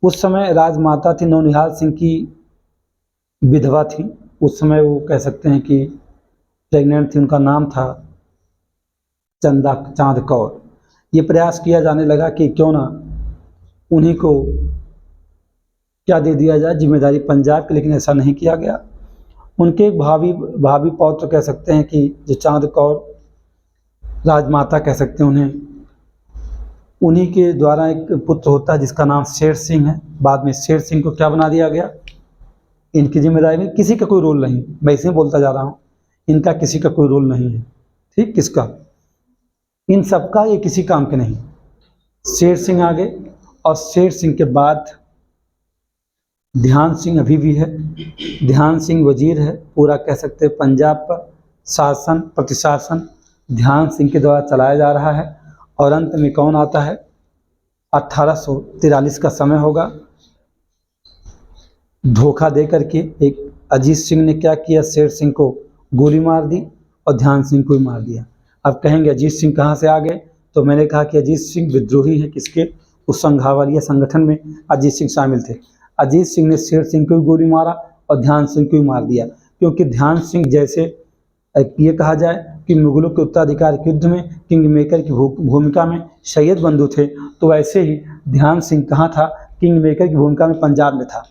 उस समय राजमाता थी नौनिहाल सिंह की विधवा थी, उस समय वो कह सकते हैं कि प्रेग्नेंट थी, उनका नाम था चंदा चांद कौर। ये प्रयास किया जाने लगा कि क्यों ना उन्हीं को क्या दे दिया जाए जिम्मेदारी पंजाब की, लेकिन ऐसा नहीं किया गया। उनके भावी पौत्र कह सकते हैं कि जो चांद कौर राजमाता कह सकते हैं उन्हें, उन्हीं के द्वारा एक पुत्र होता है जिसका नाम शेर सिंह है। बाद में शेर सिंह को क्या बना दिया गया, इनकी जिम्मेदारी में किसी का कोई रोल नहीं, मैं इसमें बोलता जा रहा हूँ, इनका किसी का कोई रोल नहीं है। ठीक, किसका, इन सबका ये किसी काम के नहीं। शेर सिंह आ गए और शेर सिंह के बाद ध्यान सिंह अभी भी है। ध्यान सिंह वजीर है, पूरा कह सकते हैं पंजाब पर शासन प्रतिशासन ध्यान सिंह के द्वारा चलाया जा रहा है। और अंत में कौन आता है, 1843 का समय होगा। धोखा दे करके एक अजीत सिंह ने क्या किया, शेर सिंह को गोली मार दी और ध्यान सिंह को ही मार दिया। अब कहेंगे अजीत सिंह कहाँ से आ गए, तो मैंने कहा कि अजीत सिंह विद्रोही है, किसके, उस संघावालिया संगठन में अजीत सिंह शामिल थे। अजीत सिंह ने शेर सिंह को भी गोली मारा और ध्यान सिंह को भी मार दिया, क्योंकि ध्यान सिंह जैसे ये कहा जाए कि मुगलों के उत्तराधिकार के युद्ध में किंग मेकर की भूमिका में सैयद बंधु थे, तो वैसे ही ध्यान सिंह कहाँ था, किंग मेकर की भूमिका में पंजाब में था।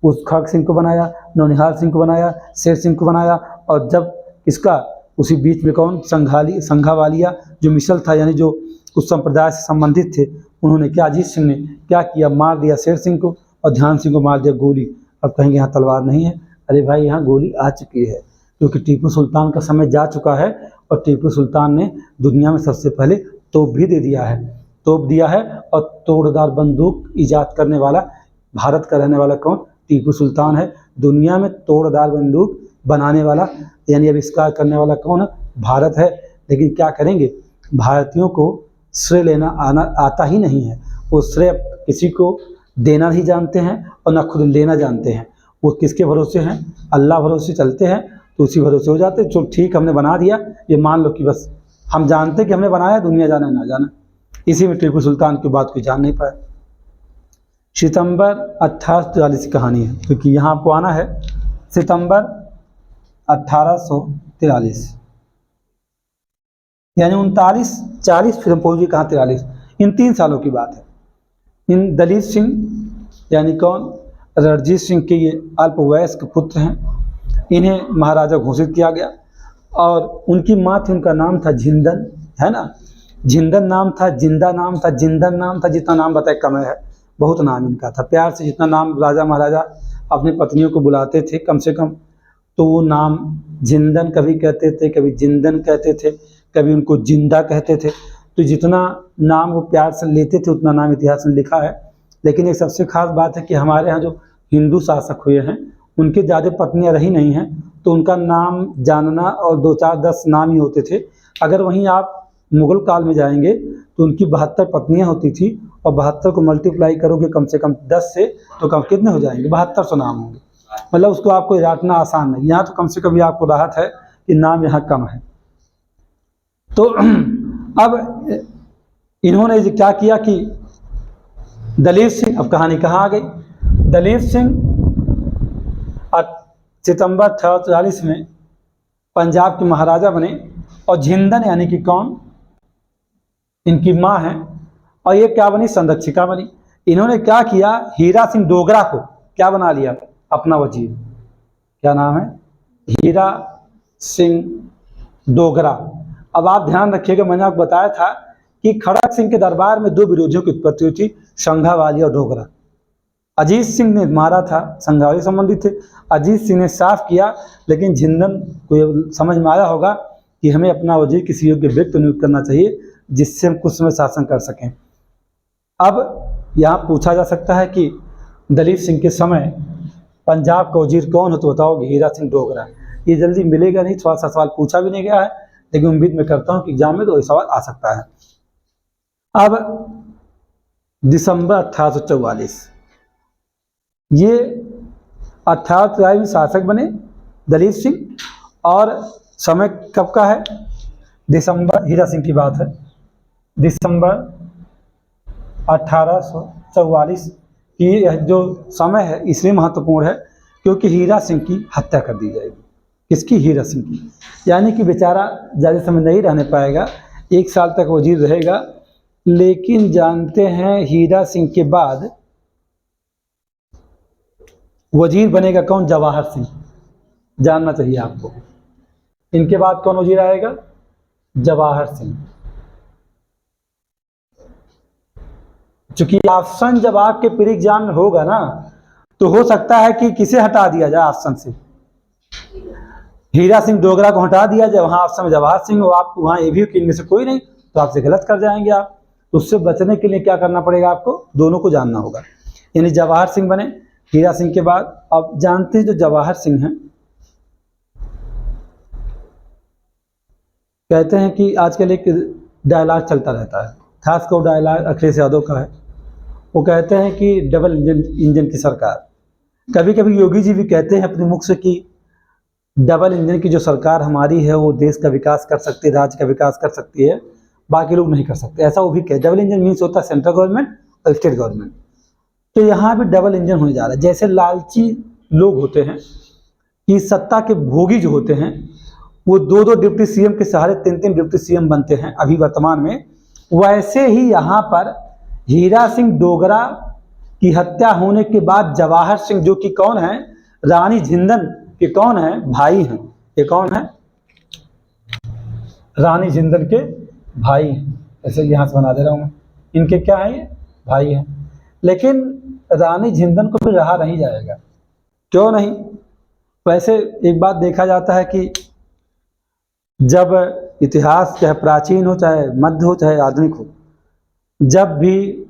उस खड़क सिंह को बनाया, नौनिहाल सिंह को बनाया, शेर सिंह को बनाया, और जब इसका उसी बीच में कौन, संघावालिया जो मिसल था, यानी जो उस संप्रदाय से संबंधित थे, उन्होंने क्या, अजीत सिंह ने क्या किया, मार दिया शेर सिंह को और ध्यान सिंह को मार दिया गोली। अब कहेंगे यहाँ तलवार नहीं है, अरे भाई यहाँ गोली आ चुकी है, क्योंकि टीपू सुल्तान का समय जा चुका है और टीपू सुल्तान ने दुनिया में सबसे पहले तोप भी दे दिया है, तोप दिया है। और तोड़दार बंदूक ईजाद करने वाला भारत का रहने वाला कौन, टीपू सुल्तान है। दुनिया में तोड़दार बंदूक बनाने वाला यानी आविष्कार करने वाला कौन है, भारत है। लेकिन क्या करेंगे, भारतीयों को श्रेय लेना आता ही नहीं है, वो श्रेय किसी को देना ही जानते हैं और ना खुद लेना जानते हैं। वो किसके भरोसे हैं, अल्लाह भरोसे चलते हैं, तो उसी भरोसे हो जाते। जो ठीक हमने बना दिया, ये मान लो कि बस हम जानते कि हमने बनाया, दुनिया जाने ना जाने। इसी में टीपू सुल्तान की बात कोई जान नहीं पाया। सितंबर 1843 की कहानी है, क्योंकि यहाँ आपको आना है सितंबर 1843, यानी 39-40 फिर हम पहुँचे कहाँ 43, इन 3 सालों की बात है। इन दलीप सिंह यानी कौन, रणजीत सिंह के ये अल्पवयस्क पुत्र हैं, इन्हें महाराजा घोषित किया गया। और उनकी माँ थी, उनका नाम था जिंदन, है ना, जिंदन नाम था, जिंदा नाम था, जिंदन नाम था, जितना नाम बताए कम है, बहुत नाम इनका था। प्यार से जितना नाम राजा महाराजा अपनी पत्नियों को बुलाते थे कम से कम, तो वो नाम जिंदन कभी कहते थे, कभी जिंदन कहते थे, कभी उनको जिंदा कहते थे। तो जितना नाम वो प्यार से लेते थे उतना नाम इतिहास में लिखा है। लेकिन एक सबसे खास बात है कि हमारे यहाँ जो हिंदू शासक हुए हैं उनके ज़्यादा पत्नियाँ रही नहीं हैं, तो उनका नाम जानना और 2-4-10 नाम ही होते थे। अगर वहीं आप मुग़ल काल में जाएंगे तो उनकी 72 पत्नियाँ होती थी, और 72 को मल्टीप्लाई करोगे कम से कम 10 से, तो कम कितने हो जाएंगे, 7200 नाम होंगे। मतलब उसको आपको रटना आसान नहीं। यहाँ तो कम से कम आपको राहत है कि नाम यहाँ कम है। तो अब इन्होंने क्या किया कि दलीप सिंह, अब कहानी कहाँ आ गई, दलीप सिंह सितंबर 1843 में पंजाब के महाराजा बने, और जिंदन यानी कि कौन, इनकी माँ है, और ये क्या बनी, संरक्षिका बनी। इन्होंने क्या किया, हीरा सिंह डोगरा को क्या बना लिया अपना वजीर, क्या नाम है, हीरा सिंह डोगरा। अब आप ध्यान रखिएगा, मैंने आपको बताया था कि खड़क सिंह के दरबार में 2 विरोधियों की उत्पत्ति हुई थी, संघावालिया और डोगरा। अजीत सिंह ने मारा था, संघावाली संबंधित थे, अजीत सिंह ने साफ किया, लेकिन जिंदन को समझ में आया होगा कि हमें अपना वजीर किसी योग्य व्यक्ति नियुक्त करना चाहिए जिससे हम कुछ समय शासन कर सकें। अब यहाँ पूछा जा सकता है कि दलीप सिंह के समय पंजाब का वजीर कौन हो, तो बताओगे हीरा सिंह डोगरा। ये जल्दी मिलेगा नहीं, थोड़ा सा सवाल पूछा भी नहीं गया है, लेकिन उम्मीद मैं करता हूँ कि एग्जाम में तो ये सवाल आ सकता है। अब दिसंबर 1844, ये 1843 में शासक बने दलीप सिंह, और समय कब का है? दिसंबर, हीरा सिंह की बात है, दिसंबर 1844 की यह जो समय है इसलिए महत्वपूर्ण है क्योंकि हीरा सिंह की हत्या कर दी जाएगी। किसकी? हीरा सिंह की। यानी कि बेचारा ज़्यादा समय नहीं रहने पाएगा, 1 साल तक वजीर रहेगा। लेकिन जानते हैं हीरा सिंह के बाद वजीर बनेगा कौन? जवाहर सिंह। जानना चाहिए आपको। इनके बाद कौन वजीर आएगा? जवाहर सिंह। चूंकि ऑप्शन जब आपके प्री एग्जाम में होगा ना, तो हो सकता है कि किसे हटा दिया जाए ऑप्शन से, हीरा सिंह डोगरा को हटा दिया जाए, वहां ऑप्शन में जवाहर सिंह हो, आप वहां ये भी हो कि इनमें से कोई नहीं, तो आपसे गलत कर जाएंगे आप। तो उससे बचने के लिए क्या करना पड़ेगा आपको? दोनों को जानना होगा। यानी जवाहर सिंह बने हीरा सिंह के बाद। अब जानते हैं जो जवाहर सिंह हैं, कहते हैं कि आजकल एक डायलॉग चलता रहता है, खासकर डायलॉग अखिलेश यादव का है। वो कहते हैं कि डबल इंजन की सरकार। कभी कभी योगी जी भी कहते हैं अपने मुख से कि डबल इंजन की जो सरकार हमारी है वो देश का विकास कर सकती है, राज्य का विकास कर सकती है, बाकी लोग नहीं कर सकते, ऐसा वो भी कहते। डबल इंजन मीन्स होता है सेंट्रल गवर्नमेंट और स्टेट गवर्नमेंट। तो यहाँ भी डबल इंजन होने जा रहा है। जैसे लालची लोग होते हैं कि सत्ता के भोगी जो होते हैं वो 2-2 डिप्टी सीएम के सहारे 3-3 डिप्टी सीएम बनते हैं अभी वर्तमान में, वैसे ही यहाँ पर हीरा सिंह डोगरा की हत्या होने के बाद जवाहर सिंह, जो कि कौन है? रानी जिंदन के कौन है? भाई हैं। ये कौन है? रानी जिंदन के भाई हैं। ऐसे यहाँ से बना दे रहा हूँ मैं, इनके क्या है? ये भाई हैं। लेकिन रानी जिंदन को भी रहा नहीं जाएगा। क्यों नहीं? वैसे एक बात देखा जाता है कि जब इतिहास चाहे प्राचीन हो, चाहे मध्य हो, चाहे आधुनिक हो, जब भी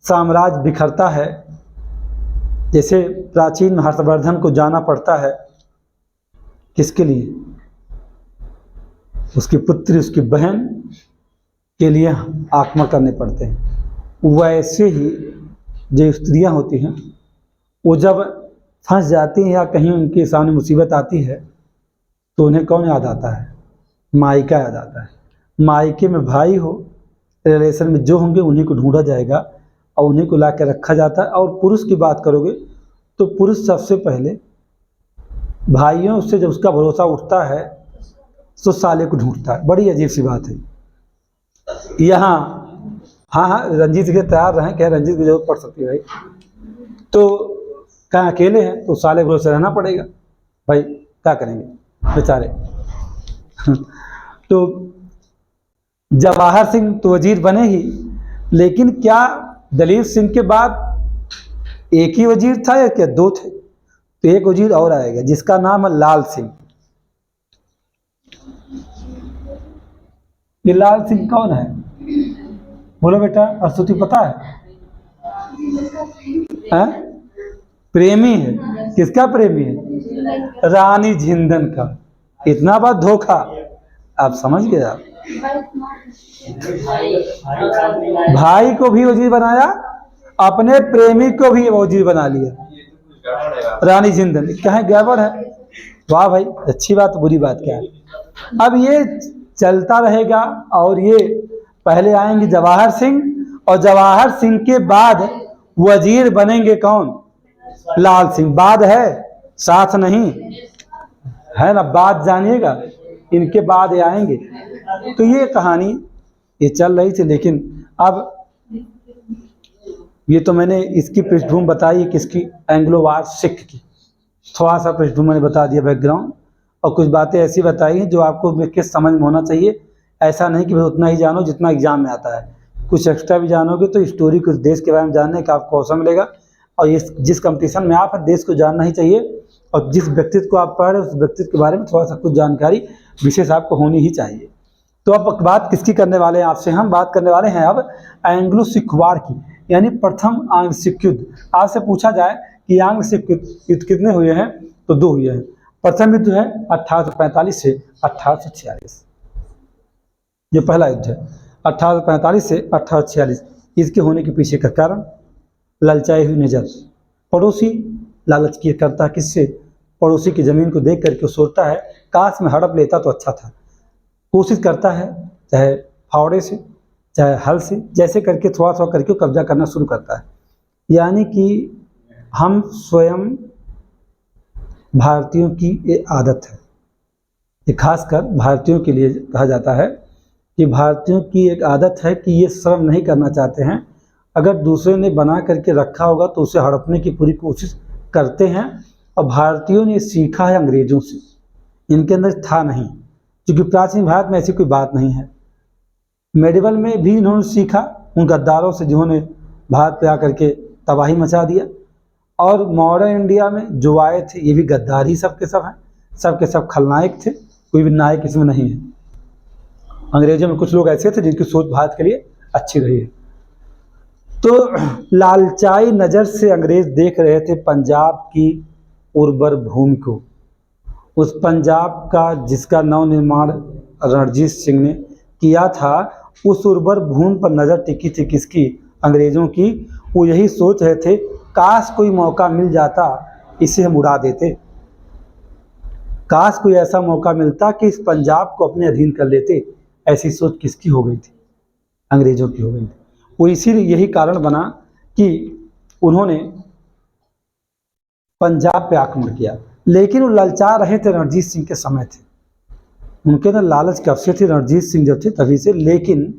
साम्राज्य बिखरता है, जैसे प्राचीन में हर्षवर्धन को जाना पड़ता है, किसके लिए? उसकी पुत्री, उसकी बहन के लिए आक्रमण करने पड़ते हैं। वैसे ही जो स्त्रियां होती हैं वो जब फंस जाती हैं या कहीं उनके सामने मुसीबत आती है तो उन्हें कौन याद आता है? मायका याद आता है। मायके में भाई हो, रिलेशन में जो होंगे उन्हीं को ढूंढा जाएगा और उन्हीं को ला के रखा जाता है। और पुरुष की बात करोगे तो पुरुष सबसे पहले भाइयों से जब उसका भरोसा उठता है तो साले को ढूंढता है। बड़ी अजीब सी बात है यहाँ। हाँ, रंजीत के तैयार रहें, क्या रंजीत की जरूरत पड़ सकती है भाई, तो कहाँ अकेले हैं तो साले भरोसे रहना पड़ेगा भाई, क्या करेंगे बेचारे। तो जवाहर सिंह तो वजीर बने ही, लेकिन क्या दलीप सिंह के बाद एक ही वजीर था या क्या 2 थे? तो एक वजीर और आएगा जिसका नाम है लाल सिंह। ये लाल सिंह कौन है? बोलो बेटा, अस्तुति पता है? प्रेमी है। किसका प्रेमी है? रानी जिंदन का। इतना बात धोखा, आप समझ गए आप। भाई को भी वजीर बनाया, अपने प्रेमी को भी वजीर बना लिया रानी जिंदन। कहाँ गड़बड़ है? वाह भाई, अच्छी बात, बुरी बात क्या है? अब ये चलता रहेगा और ये पहले आएंगे जवाहर सिंह और जवाहर सिंह के बाद वजीर बनेंगे कौन? लाल सिंह। बाद है, साथ नहीं है ना, बाद जानिएगा, इनके बाद ये आएंगे। तो ये कहानी ये चल रही थी। लेकिन अब ये तो मैंने इसकी पृष्ठभूमि बताई, किसकी? एंग्लो वार सिख की। थोड़ा सा पृष्ठभूमि मैंने बता दिया, बैकग्राउंड, और कुछ बातें ऐसी बताई हैं जो आपको किस समझ में होना चाहिए। ऐसा नहीं कि बस उतना ही जानो जितना एग्जाम में आता है, कुछ एक्स्ट्रा भी जानोगे तो स्टोरी, कुछ देश के बारे में जानने का आपको अवसर मिलेगा। और ये जिस कंपटीशन में आप हैं, देश को जानना ही चाहिए, और जिस व्यक्तित्व को आप पढ़ रहे हो उस व्यक्तित्व के बारे में थोड़ा सा कुछ जानकारी विशेष आपको होनी ही चाहिए। तो अब बात किसकी करने वाले हैं आपसे? हम बात करने वाले हैं अब एंग्लो सिख वार की, यानी प्रथम आंग्ल सिख युद्ध। आपसे पूछा जाए कि आंग्ल सिख युद्ध कितने हुए हैं, तो 2 हुए हैं। प्रथम युद्ध है 1845 से 1846, ये पहला युद्ध है 1845 से 1846। इसके होने के पीछे का कारण ललचाई हुई नज़र। पड़ोसी लालच किया करता है किससे? पड़ोसी की ज़मीन को देख करके सोचता है काश में हड़प लेता तो अच्छा था। कोशिश करता है चाहे फावड़े से चाहे हल से, जैसे करके थोड़ा थोड़ा करके कब्जा करना शुरू करता है। यानी कि हम स्वयं भारतीयों की ये आदत है, ये खासकर भारतीयों के लिए कहा जाता है कि भारतीयों की एक आदत है कि ये श्रम नहीं करना चाहते हैं। अगर दूसरे ने बना करके रखा होगा तो उसे हड़पने की पूरी कोशिश करते हैं। और भारतीयों ने सीखा है अंग्रेजों से, इनके अंदर था नहीं, क्योंकि प्राचीन भारत में ऐसी कोई बात नहीं है। मेडिवल में भी इन्होंने सीखा उन गद्दारों से जिन्होंने भारत पे आकर के तबाही मचा दिया। और मॉडर्न इंडिया में जो आए थे ये भी गद्दार ही सब के सब हैं, सब के सब खलनायक थे, कोई भी नायक इसमें नहीं है। अंग्रेजों में कुछ लोग ऐसे थे जिनकी सोच भारत के लिए अच्छी रही है। तो लालचाई नज़र से अंग्रेज देख रहे थे पंजाब की उर्वर भूमि को, उस पंजाब का जिसका नवनिर्माण रणजीत सिंह ने किया था, उस उर्वर भूमि पर नज़र टिकी थी किसकी? अंग्रेज़ों की। वो यही सोच रहे थे काश कोई मौका मिल जाता इसे हम उड़ा देते, काश कोई ऐसा मौका मिलता कि इस पंजाब को अपने अधीन कर लेते। ऐसी सोच किसकी हो गई थी? अंग्रेज़ों की हो गई थी। वो इसीलिए यही कारण बना कि उन्होंने पंजाब पे आक्रमण किया। लेकिन वो ललचा रहे थे रणजीत सिंह के समय थे, उनके ना लालच कब से थी? रणजीत सिंह जब थे तभी से। लेकिन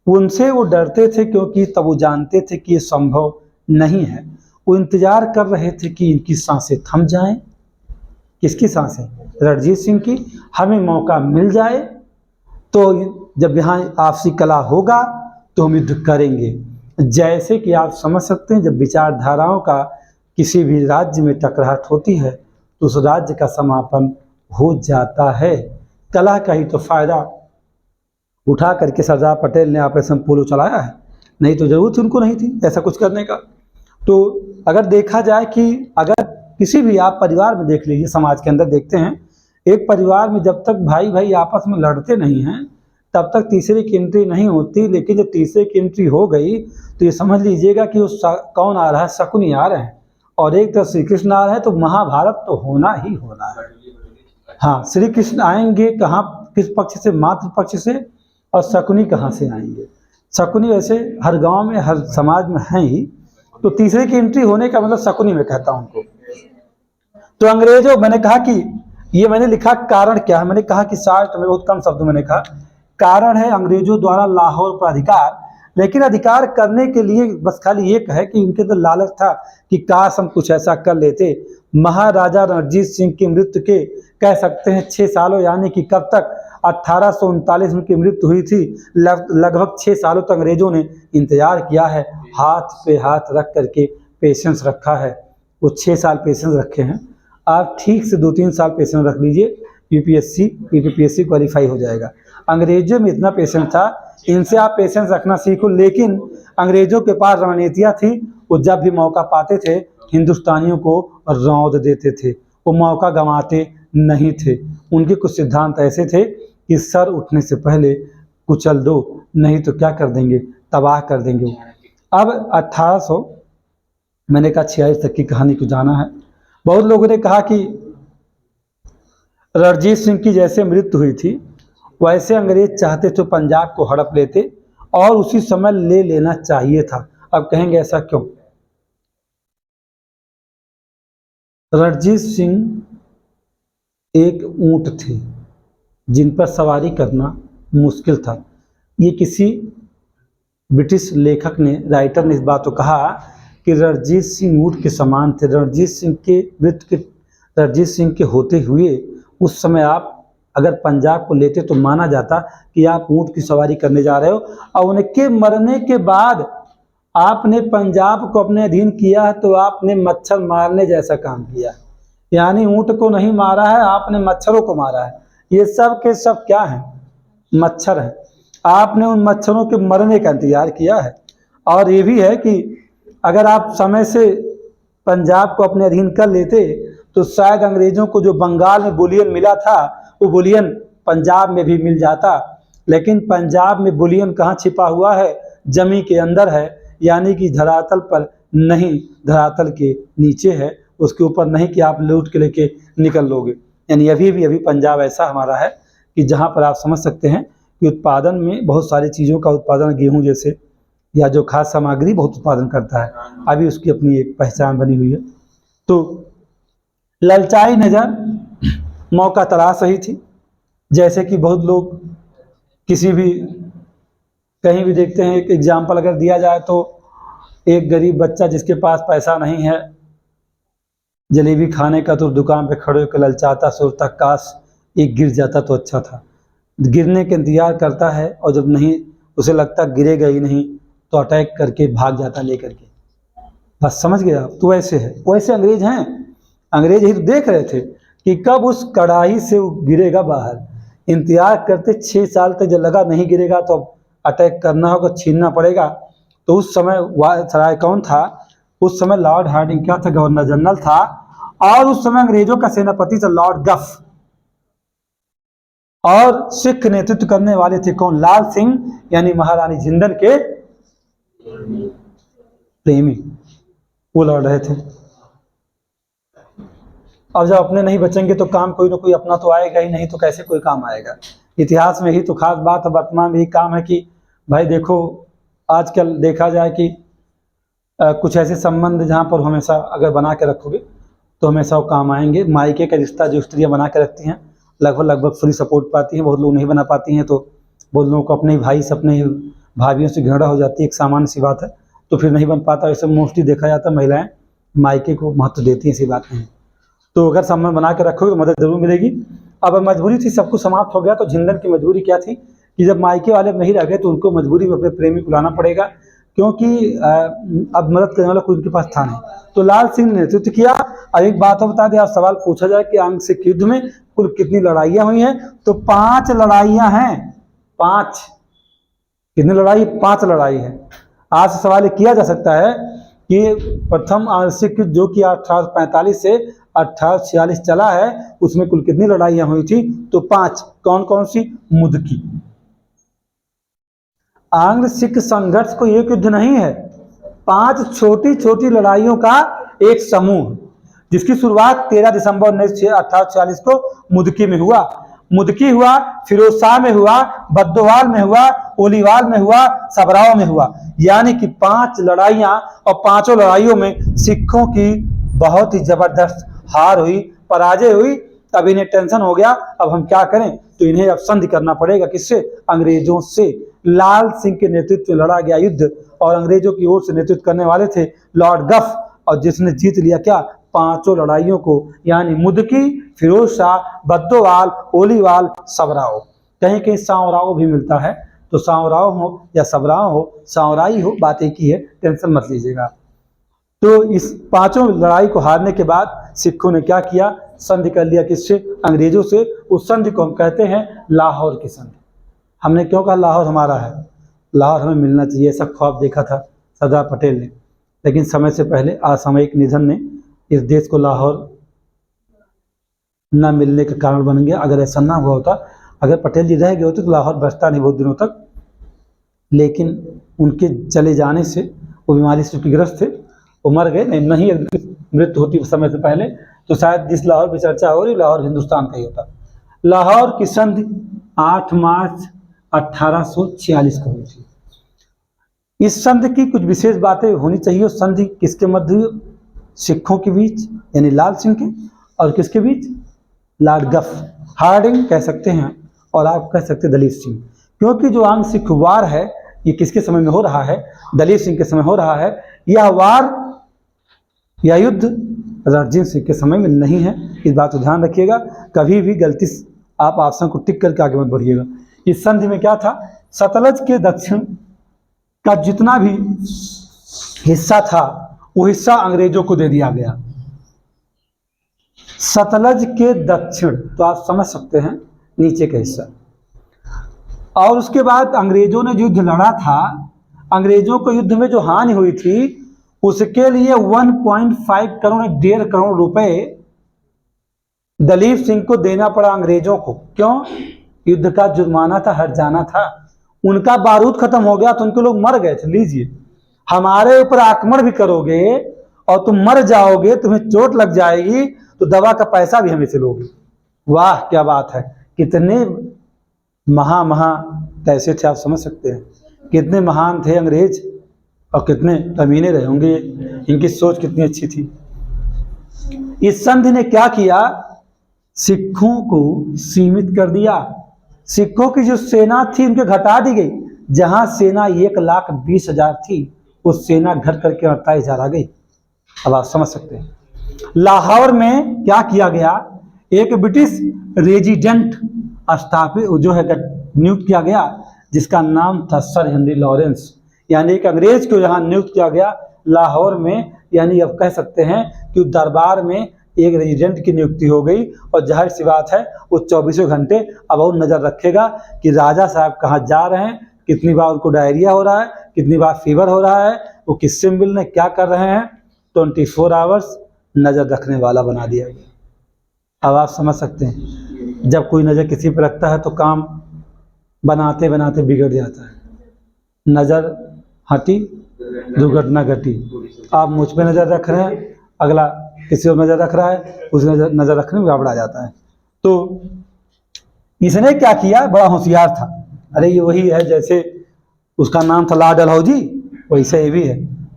उनसे वो डरते थे क्योंकि तब वो जानते थे कि ये संभव नहीं है। वो इंतजार कर रहे थे कि इनकी सांसें थम जाएं। किसकी सांसें? रणजीत सिंह की। हमें मौका मिल जाए तो जब यहाँ आपसी कला होगा तो हम युद्ध करेंगे। जैसे कि आप समझ सकते हैं जब विचारधाराओं का किसी भी राज्य में टकराहट होती है तो उस राज्य का समापन हो जाता है। कला का ही तो फायदा उठा करके सरदार पटेल ने ऑपरेशन पोलो चलाया है, नहीं तो जरूरत उनको नहीं थी ऐसा कुछ करने का। तो अगर देखा जाए कि अगर किसी भी आप परिवार में देख लीजिए, समाज के अंदर देखते हैं एक परिवार में जब तक भाई भाई आपस में लड़ते नहीं हैं तब तक तीसरे की एंट्री नहीं होती। लेकिन जब तीसरे की एंट्री हो गई तो ये समझ लीजिएगा कि वो कौन आ रहा है? शकुनी आ रहे हैं। और एक तरफ श्री कृष्ण आ रहे हैं तो महाभारत तो होना ही होना है। हाँ, श्री कृष्ण आएंगे कहाँ, किस पक्ष से? मातृ पक्ष से। और शकुनी कहाँ से आएंगे? शकुनी वैसे हर गांव में हर समाज में हैं ही, तो तीसरे की एंट्री होने का मतलब शकुनी में कहता हूं उनको। तो अंग्रेजों, मैंने कहा कि ये मैंने लिखा कारण क्या है, मैंने कहा कि शार्ट में बहुत कम शब्दों मैंने कहा कारण है अंग्रेजों द्वारा लाहौर पर अधिकार। लेकिन अधिकार करने के लिए बस खाली एक है कि इनके तो लालच था कि काश हम कुछ ऐसा कर लेते। महाराजा रणजीत सिंह की मृत्यु के कह सकते हैं 6 सालों, यानी कि कब तक? 1839 में उनकी मृत्यु हुई थी। लगभग 6 सालों तक अंग्रेजों ने इंतजार किया है, हाथ पे हाथ रख करके पेशेंस रखा है। वो 6 साल पेशेंस रखे हैं। आप ठीक से 2-3 साल पेशेंस रख लीजिए, यूपीपीएससी क्वालिफाई हो जाएगा। अंग्रेजों में इतना पेशेंस था, इनसे आप पेशेंस रखना सीखो। लेकिन अंग्रेजों के पास रणनीतियाँ थी, वो जब भी मौका पाते थे हिंदुस्तानियों को रौंद देते थे, वो मौका गंवाते नहीं थे। उनके कुछ सिद्धांत ऐसे थे कि सर उठने से पहले कुचल दो, नहीं तो क्या कर देंगे? तबाह कर देंगे। अब 1800 मैंने कहा 46 तक की कहानी को जाना है। बहुत लोगों ने कहा कि रणजीत सिंह की जैसे मृत्यु हुई थी वैसे अंग्रेज चाहते तो पंजाब को हड़प लेते और उसी समय ले लेना चाहिए था। अब कहेंगे ऐसा क्यों? रणजीत सिंह एक ऊंट थे जिन पर सवारी करना मुश्किल था। ये किसी ब्रिटिश लेखक ने, राइटर ने इस बात को कहा कि रणजीत सिंह ऊंट के समान थे। रणजीत सिंह के होते हुए उस समय आप अगर पंजाब को लेते तो माना जाता कि आप ऊंट की सवारी करने जा रहे हो, और उनके मरने के बाद आपने पंजाब को अपने अधीन किया तो आपने मच्छर मारने जैसा काम किया। यानी ऊंट को नहीं मारा है, आपने मच्छरों को मारा है। ये सब के सब क्या है? मच्छर है। आपने उन मच्छरों के मरने का इंतजार किया है। और ये भी है कि अगर आप समय से पंजाब को अपने अधीन कर लेते तो शायद अंग्रेजों को जो बंगाल में बुलियन मिला था वो बुलियन पंजाब में भी मिल जाता। लेकिन पंजाब में बुलियन कहाँ छिपा हुआ है? जमी के अंदर है, यानी कि धरातल पर नहीं, धरातल के नीचे है, उसके ऊपर नहीं कि आप लूट के लेके निकल लोगे। यानी अभी पंजाब ऐसा हमारा है कि जहाँ पर आप समझ सकते हैं कि उत्पादन में बहुत सारी चीज़ों का उत्पादन, गेहूँ जैसे या जो खाद्य सामग्री बहुत उत्पादन करता है, अभी उसकी अपनी एक पहचान बनी हुई है। तो ललचाई नज़र मौका तलाश रही थी। जैसे कि बहुत लोग किसी भी कहीं भी देखते हैं, एक एग्जाम्पल अगर दिया जाए तो एक गरीब बच्चा जिसके पास पैसा नहीं है, जलेबी खाने का, तो दुकान पे खड़े होकर ललचाता, सोचता काश एक गिर जाता तो अच्छा था। गिरने के इंतजार करता है और जब नहीं, उसे लगता गिरेगा ही नहीं, तो अटैक करके भाग जाता लेकर के। बस समझ गया? तो वैसे है, वैसे अंग्रेज हैं। अंग्रेज ही तो देख रहे थे कि कब उस कड़ाही से वो गिरेगा बाहर। इंतजार करते 6 साल तक, जब लगा नहीं गिरेगा तो अब अटैक करना होगा, छीनना पड़ेगा। तो उस समय वायसराय कौन था? उस समय लॉर्ड हार्डिंग क्या था? गवर्नर जनरल था। और उस समय अंग्रेजों का सेनापति था लॉर्ड गफ। और सिख नेतृत्व करने वाले थे कौन? लाल सिंह, यानी महारानी जिंदल के प्रेमी, वो लड़ रहे थे। अब जब अपने नहीं बचेंगे तो काम कोई ना कोई अपना तो आएगा ही, नहीं तो कैसे कोई काम आएगा। इतिहास में ही तो खास बात है, वर्तमान में ही काम है कि भाई देखो, आजकल देखा जाए कि कुछ ऐसे संबंध जहाँ पर हमेशा अगर बना के रखोगे तो हमेशा वो काम आएंगे। मायके का रिश्ता जो स्त्रियाँ बना के रखती हैं, लगभग फ्री सपोर्ट पाती हैं। बहुत लोग नहीं बना पाती हैं, तो बहुत लोगों को अपने भाई से, अपने भाभीयों से घृणा हो जाती है, एक सामान्य सी बात है, तो फिर नहीं बन पाता। ऐसे मोस्टली देखा जाता है महिलाएं मायके को महत्व देती हैं, ऐसी बात नहीं। तो अगर संबंध बना के रखोगे तो मदद जरूर मिलेगी। अब मजबूरी थी, सब कुछ समाप्त हो गया, तो जिंदल की मजबूरी क्या थी कि जब मायके वाले नहीं रह गए तो उनको मजबूरी में अपने प्रेमी को लाना पड़ेगा, क्योंकि अब मदद करने वाला कोई उनके पास था नहीं। तो लाल सिंह ने नेतृत्व किया। अब एक बात और बता दें, आप सवाल पूछा जाए कि आंग सिख युद्ध में कुल कितनी लड़ाइयाँ हुई हैं, तो 5 लड़ाइयाँ हैं। 5 कितनी लड़ाई? 5 लड़ाई है। आज से सवाल किया जा सकता है कि प्रथम सिख युद्ध जो कि 1845 से 1846 चला है, उसमें कुल कितनी लड़ाइयां हुई थी? तो 5। कौन कौन सी? मुदकी। आंग्ल सिख संघर्ष को एक युद्ध नहीं है, 5 छोटी छोटी लड़ाइयों का एक समूह, जिसकी शुरुआत 13 दिसंबर 1846 को मुदकी में हुआ। मुदकी हुआ, फिरोजशाह में हुआ, बद्दोवाल में हुआ, ओलीवाल में हुआ, सबराव में हुआ। यानी कि 5 लड़ाइयां, और 5 लड़ाइयों में सिखों की बहुत ही जबरदस्त हार हुई, पराजय हुई। अब इन्हें टेंशन हो गया, अब हम क्या करें? तो इन्हें अब संधि करना पड़ेगा। किससे? अंग्रेजों से। लाल सिंह के नेतृत्व में लड़ा गया युद्ध, और अंग्रेजों की ओर से नेतृत्व करने वाले थे लॉर्ड गफ, और जिसने जीत लिया क्या? 5 लड़ाइयों को, यानी मुदकी, फिरोज शाह, बद्दोवाल, ओलीवाल, सबराव। कहीं कहीं सांवराव भी मिलता है, तो सांवराव हो या सबराव हो, सांवराई हो, बात एक ही है, टेंशन मत लीजिएगा। तो इस 5 लड़ाई को हारने के बाद सिखों ने क्या किया? संधि कर लिया। किससे? अंग्रेजों से। उस संधि को हम कहते हैं लाहौर की संधि। हमने क्यों कहा लाहौर हमारा है? लाहौर हमें मिलना चाहिए, ऐसा ख्वाब देखा था सरदार पटेल ने, लेकिन समय से पहले असामयिक निधन ने इस देश को लाहौर न मिलने का कारण बन गया। अगर ऐसा ना हुआ होता, अगर पटेल जी रह गए होते तो लाहौर बचता नहीं बहुत दिनों तक, लेकिन उनके चले जाने से वो बीमारी से ग्रस्त थे, वो मर गए। नहीं मृत्यु होती समय से पहले तो शायद जिस लाहौर की चर्चा हो रही, लाहौर हिंदुस्तान का ही होता। लाहौर की संधि 8 मार्च 1846 को हुई थी। इस संधि की कुछ विशेष बातें होनी चाहिए। संधि किसके मध्य हुई? सिखों के बीच, यानी लाल सिंह के, और किसके बीच? लॉर्ड गफ। हार्डिंग कह सकते हैं, और आप कह सकते हैं दलीप सिंह, क्योंकि जो आंग सिख वार है ये किसके समय में हो रहा है? दलीप सिंह के समय हो रहा है। यह वार या युद्ध रणजीत सिंह के समय में नहीं है। इस बात को ध्यान रखिएगा, कभी भी गलती आप ऑप्शन को टिक करके आगे मत बढ़िएगा। इस संधि में क्या था? सतलज के दक्षिण का जितना भी हिस्सा था वो हिस्सा अंग्रेजों को दे दिया गया। सतलज के दक्षिण, तो आप समझ सकते हैं नीचे का हिस्सा। और उसके बाद अंग्रेजों ने युद्ध लड़ा था, अंग्रेजों को युद्ध में जो हानि हुई थी उसके लिए 1.5 करोड़, 1.5 करोड़ रुपए दलीप सिंह को देना पड़ा अंग्रेजों को। क्यों? युद्ध का जुर्माना था, हट जाना था। उनका बारूद खत्म हो गया तो उनके लोग मर गए थे। लीजिए, हमारे ऊपर आक्रमण भी करोगे और तुम मर जाओगे, तुम्हें चोट लग जाएगी, तो दवा का पैसा भी हमें से लोगे। वाह क्या बात है, कितने महा कैसे थे आप समझ सकते हैं, कितने महान थे अंग्रेज और कितने कमीने रहे होंगे, इनकी सोच कितनी अच्छी थी। इस संधि ने क्या किया, सिखों को सीमित कर दिया। सिखों की जो सेना थी उनके घटा दी गई। जहां सेना 1,20,000 थी, उस सेना घट करके 28,000 आ गई। अब आप समझ सकते हैं। लाहौर में क्या किया गया, एक ब्रिटिश रेजिडेंट स्थापित जो है नियुक्त किया गया, जिसका नाम था सर हेनरी लॉरेंस। यानी एक अंग्रेज को यहाँ नियुक्त किया गया लाहौर में। यानी अब कह सकते हैं कि दरबार में एक रेजिडेंट की नियुक्ति हो गई, और जाहिर सी बात है वो 24 घंटे अब और नजर रखेगा कि राजा साहब कहाँ जा रहे हैं, कितनी बार उनको डायरिया हो रहा है, कितनी बार फीवर हो रहा है, वो किससे मिलने क्या कर रहे हैं। 24 आवर्स नजर रखने वाला बना दिया गया। अब आप समझ सकते हैं, जब कोई नजर किसी पर रखता है तो काम बनाते बनाते बिगड़ जाता है। नजर हटी, दुर्घटना घटी। आप मुझ पे नजर रख रहे हैं, अगला किसी और नजर रख रहा है, उस नजर रखने में गड़बड़ा जाता है। तो इसने क्या किया, बड़ा होशियार था। अरे ये वही है, जैसे उसका नाम था लॉर्ड डलहौजी, वैसे ये भी है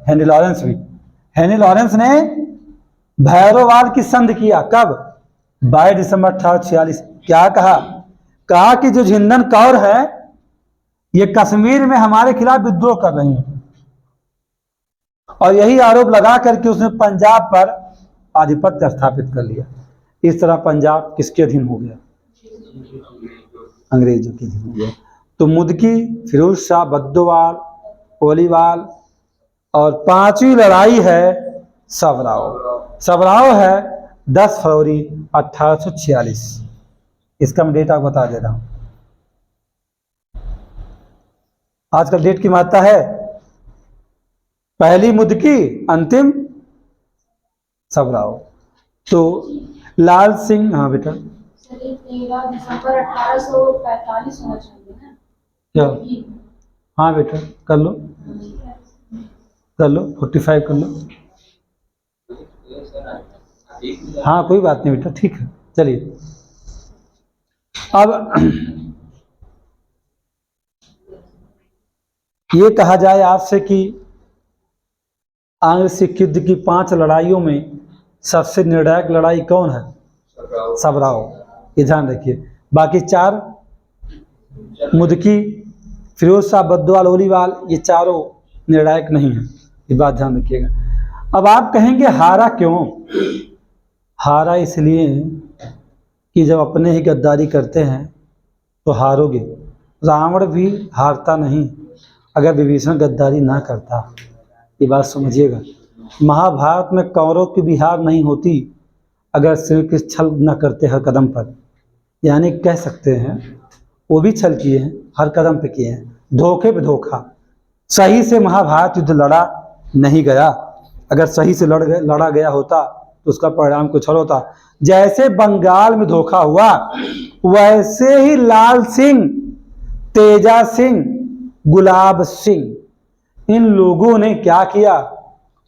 हेनरी लॉरेंस भी। हेनरी लॉरेंस ने भैरोवाल की संधि किया। कब? 22 दिसंबर 1846। क्या कहा कि जो झिंदन कौर है ये कश्मीर में हमारे खिलाफ विद्रोह कर रही है, और यही आरोप लगा करके उसने पंजाब पर आधिपत्य स्थापित कर लिया। इस तरह पंजाब किसके अधीन हो गया, अंग्रेजों के अधीन हो गया। तो मुदकी, फिरोज शाह, बद्दोवाल, ओलीवाल, और पांचवी लड़ाई है सबराव है 10 फरवरी 1846। इसका मैं डेट आपको बता दे रहा हूं। आज का डेट की महत्ता है, पहली मुदकी, अंतिम सबराव। तो लाल सिंह, हाँ बेटा 13 दिसंबर 1845 होना चाहिए ना क्या, हाँ बेटा कर लो 45 कर लो। हाँ कोई बात नहीं बेटा, ठीक है चलिए। अब ये कहा जाए आपसे कि आंग्ल सिख युद्ध की 5 लड़ाइयों में सबसे निर्णायक लड़ाई कौन है, सबराव। ये ध्यान रखिए। बाकी 4 मुदकी, फिरोज शाह, बद्दोवाल, ओलीवाल, ये चारों निर्णायक नहीं है, ये बात ध्यान रखिएगा। अब आप कहेंगे हारा क्यों, हारा इसलिए कि जब अपने ही गद्दारी करते हैं तो हारोगे। रावण भी हारता नहीं अगर विभीषण गद्दारी ना करता, ये बात समझिएगा। महाभारत में कौरव की भी हार नहीं होती अगर श्री कृष्ण छल न करते हर कदम पर। यानी कह सकते हैं वो भी छल किए हैं, हर कदम पे किए हैं, धोखे पे धोखा। सही से महाभारत युद्ध लड़ा नहीं गया। अगर सही से लड़ा गया होता तो उसका परिणाम कुछ और होता। जैसे बंगाल में धोखा हुआ, वैसे ही लाल सिंह, तेजा सिंह, गुलाब सिंह, इन लोगों ने क्या किया,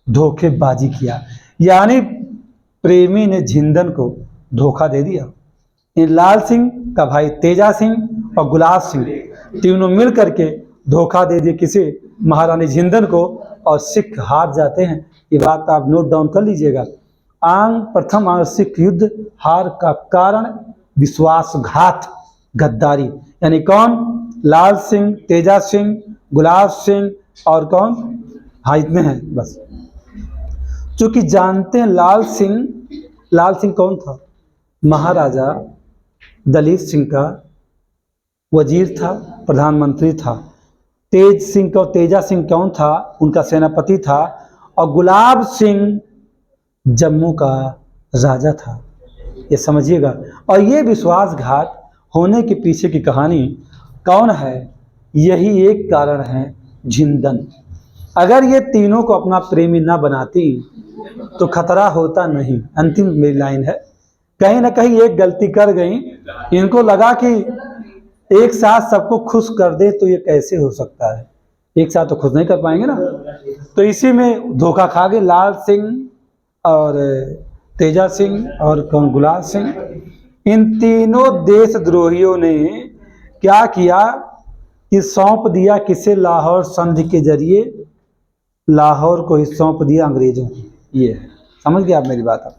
धोखेबाजी किया। यानी प्रेमी ने झिंदन को धोखा दे दिया। इन लाल सिंह का भाई तेजा सिंह और गुलाब सिंह तीनों मिल करके धोखा दे दिए किसे, महारानी झिंदन को, और सिख हार जाते हैं। ये बात आप नोट डाउन कर लीजिएगा। प्रथम आंग्ल सिख युद्ध हार का कारण विश्वासघात, गद्दारी। यानी कौन, लाल सिंह, तेजा सिंह, गुलाब सिंह और कौन, हाँ इतने हैं बस। क्योंकि जानते हैं लाल सिंह कौन था, महाराजा दलीप सिंह का वजीर था, प्रधानमंत्री था। तेज सिंह का, तेजा सिंह कौन था, उनका सेनापति था। और गुलाब सिंह जम्मू का राजा था, ये समझिएगा। और ये विश्वासघात होने के पीछे की कहानी कौन है, यही एक कारण है झिंदन। अगर ये तीनों को अपना प्रेमी ना बनाती तो खतरा होता नहीं। अंतिम मेरी लाइन है, कहीं ना कहीं एक गलती कर गई, इनको लगा कि एक साथ सबको खुश कर दे तो ये कैसे हो सकता है, एक साथ तो खुश नहीं कर पाएंगे ना। तो इसी में धोखा खा गए लाल सिंह और तेजा सिंह और कौन गुलाब सिंह। इन तीनों देशद्रोहियों ने क्या किया कि सौंप दिया किसे, लाहौर संधि के जरिए लाहौर को ही सौंप दिया अंग्रेजों को। ये है, समझ गए आप मेरी बात अब?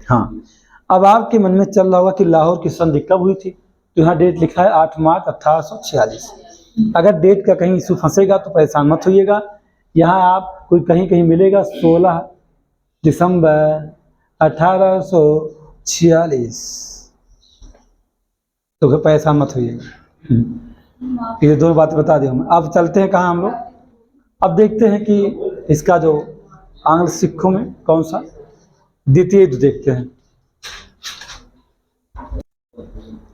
हाँ, अब आपके मन में चल रहा होगा कि लाहौर की संधि कब हुई थी, तो यहाँ डेट लिखा है 8 मार्च 1846। अगर डेट का कहीं इशू फंसेगा तो परेशान मत होइएगा, यहाँ आप कोई कहीं कहीं मिलेगा 16 दिसंबर 1846, तो फिर परेशान मत होइएगा। ये दोनों बातें बता दी हम। अब चलते हैं कहाँ हम लोग, अब देखते हैं कि इसका जो आंग्ल सिखों में कौन सा द्वितीय युद्ध देखते हैं।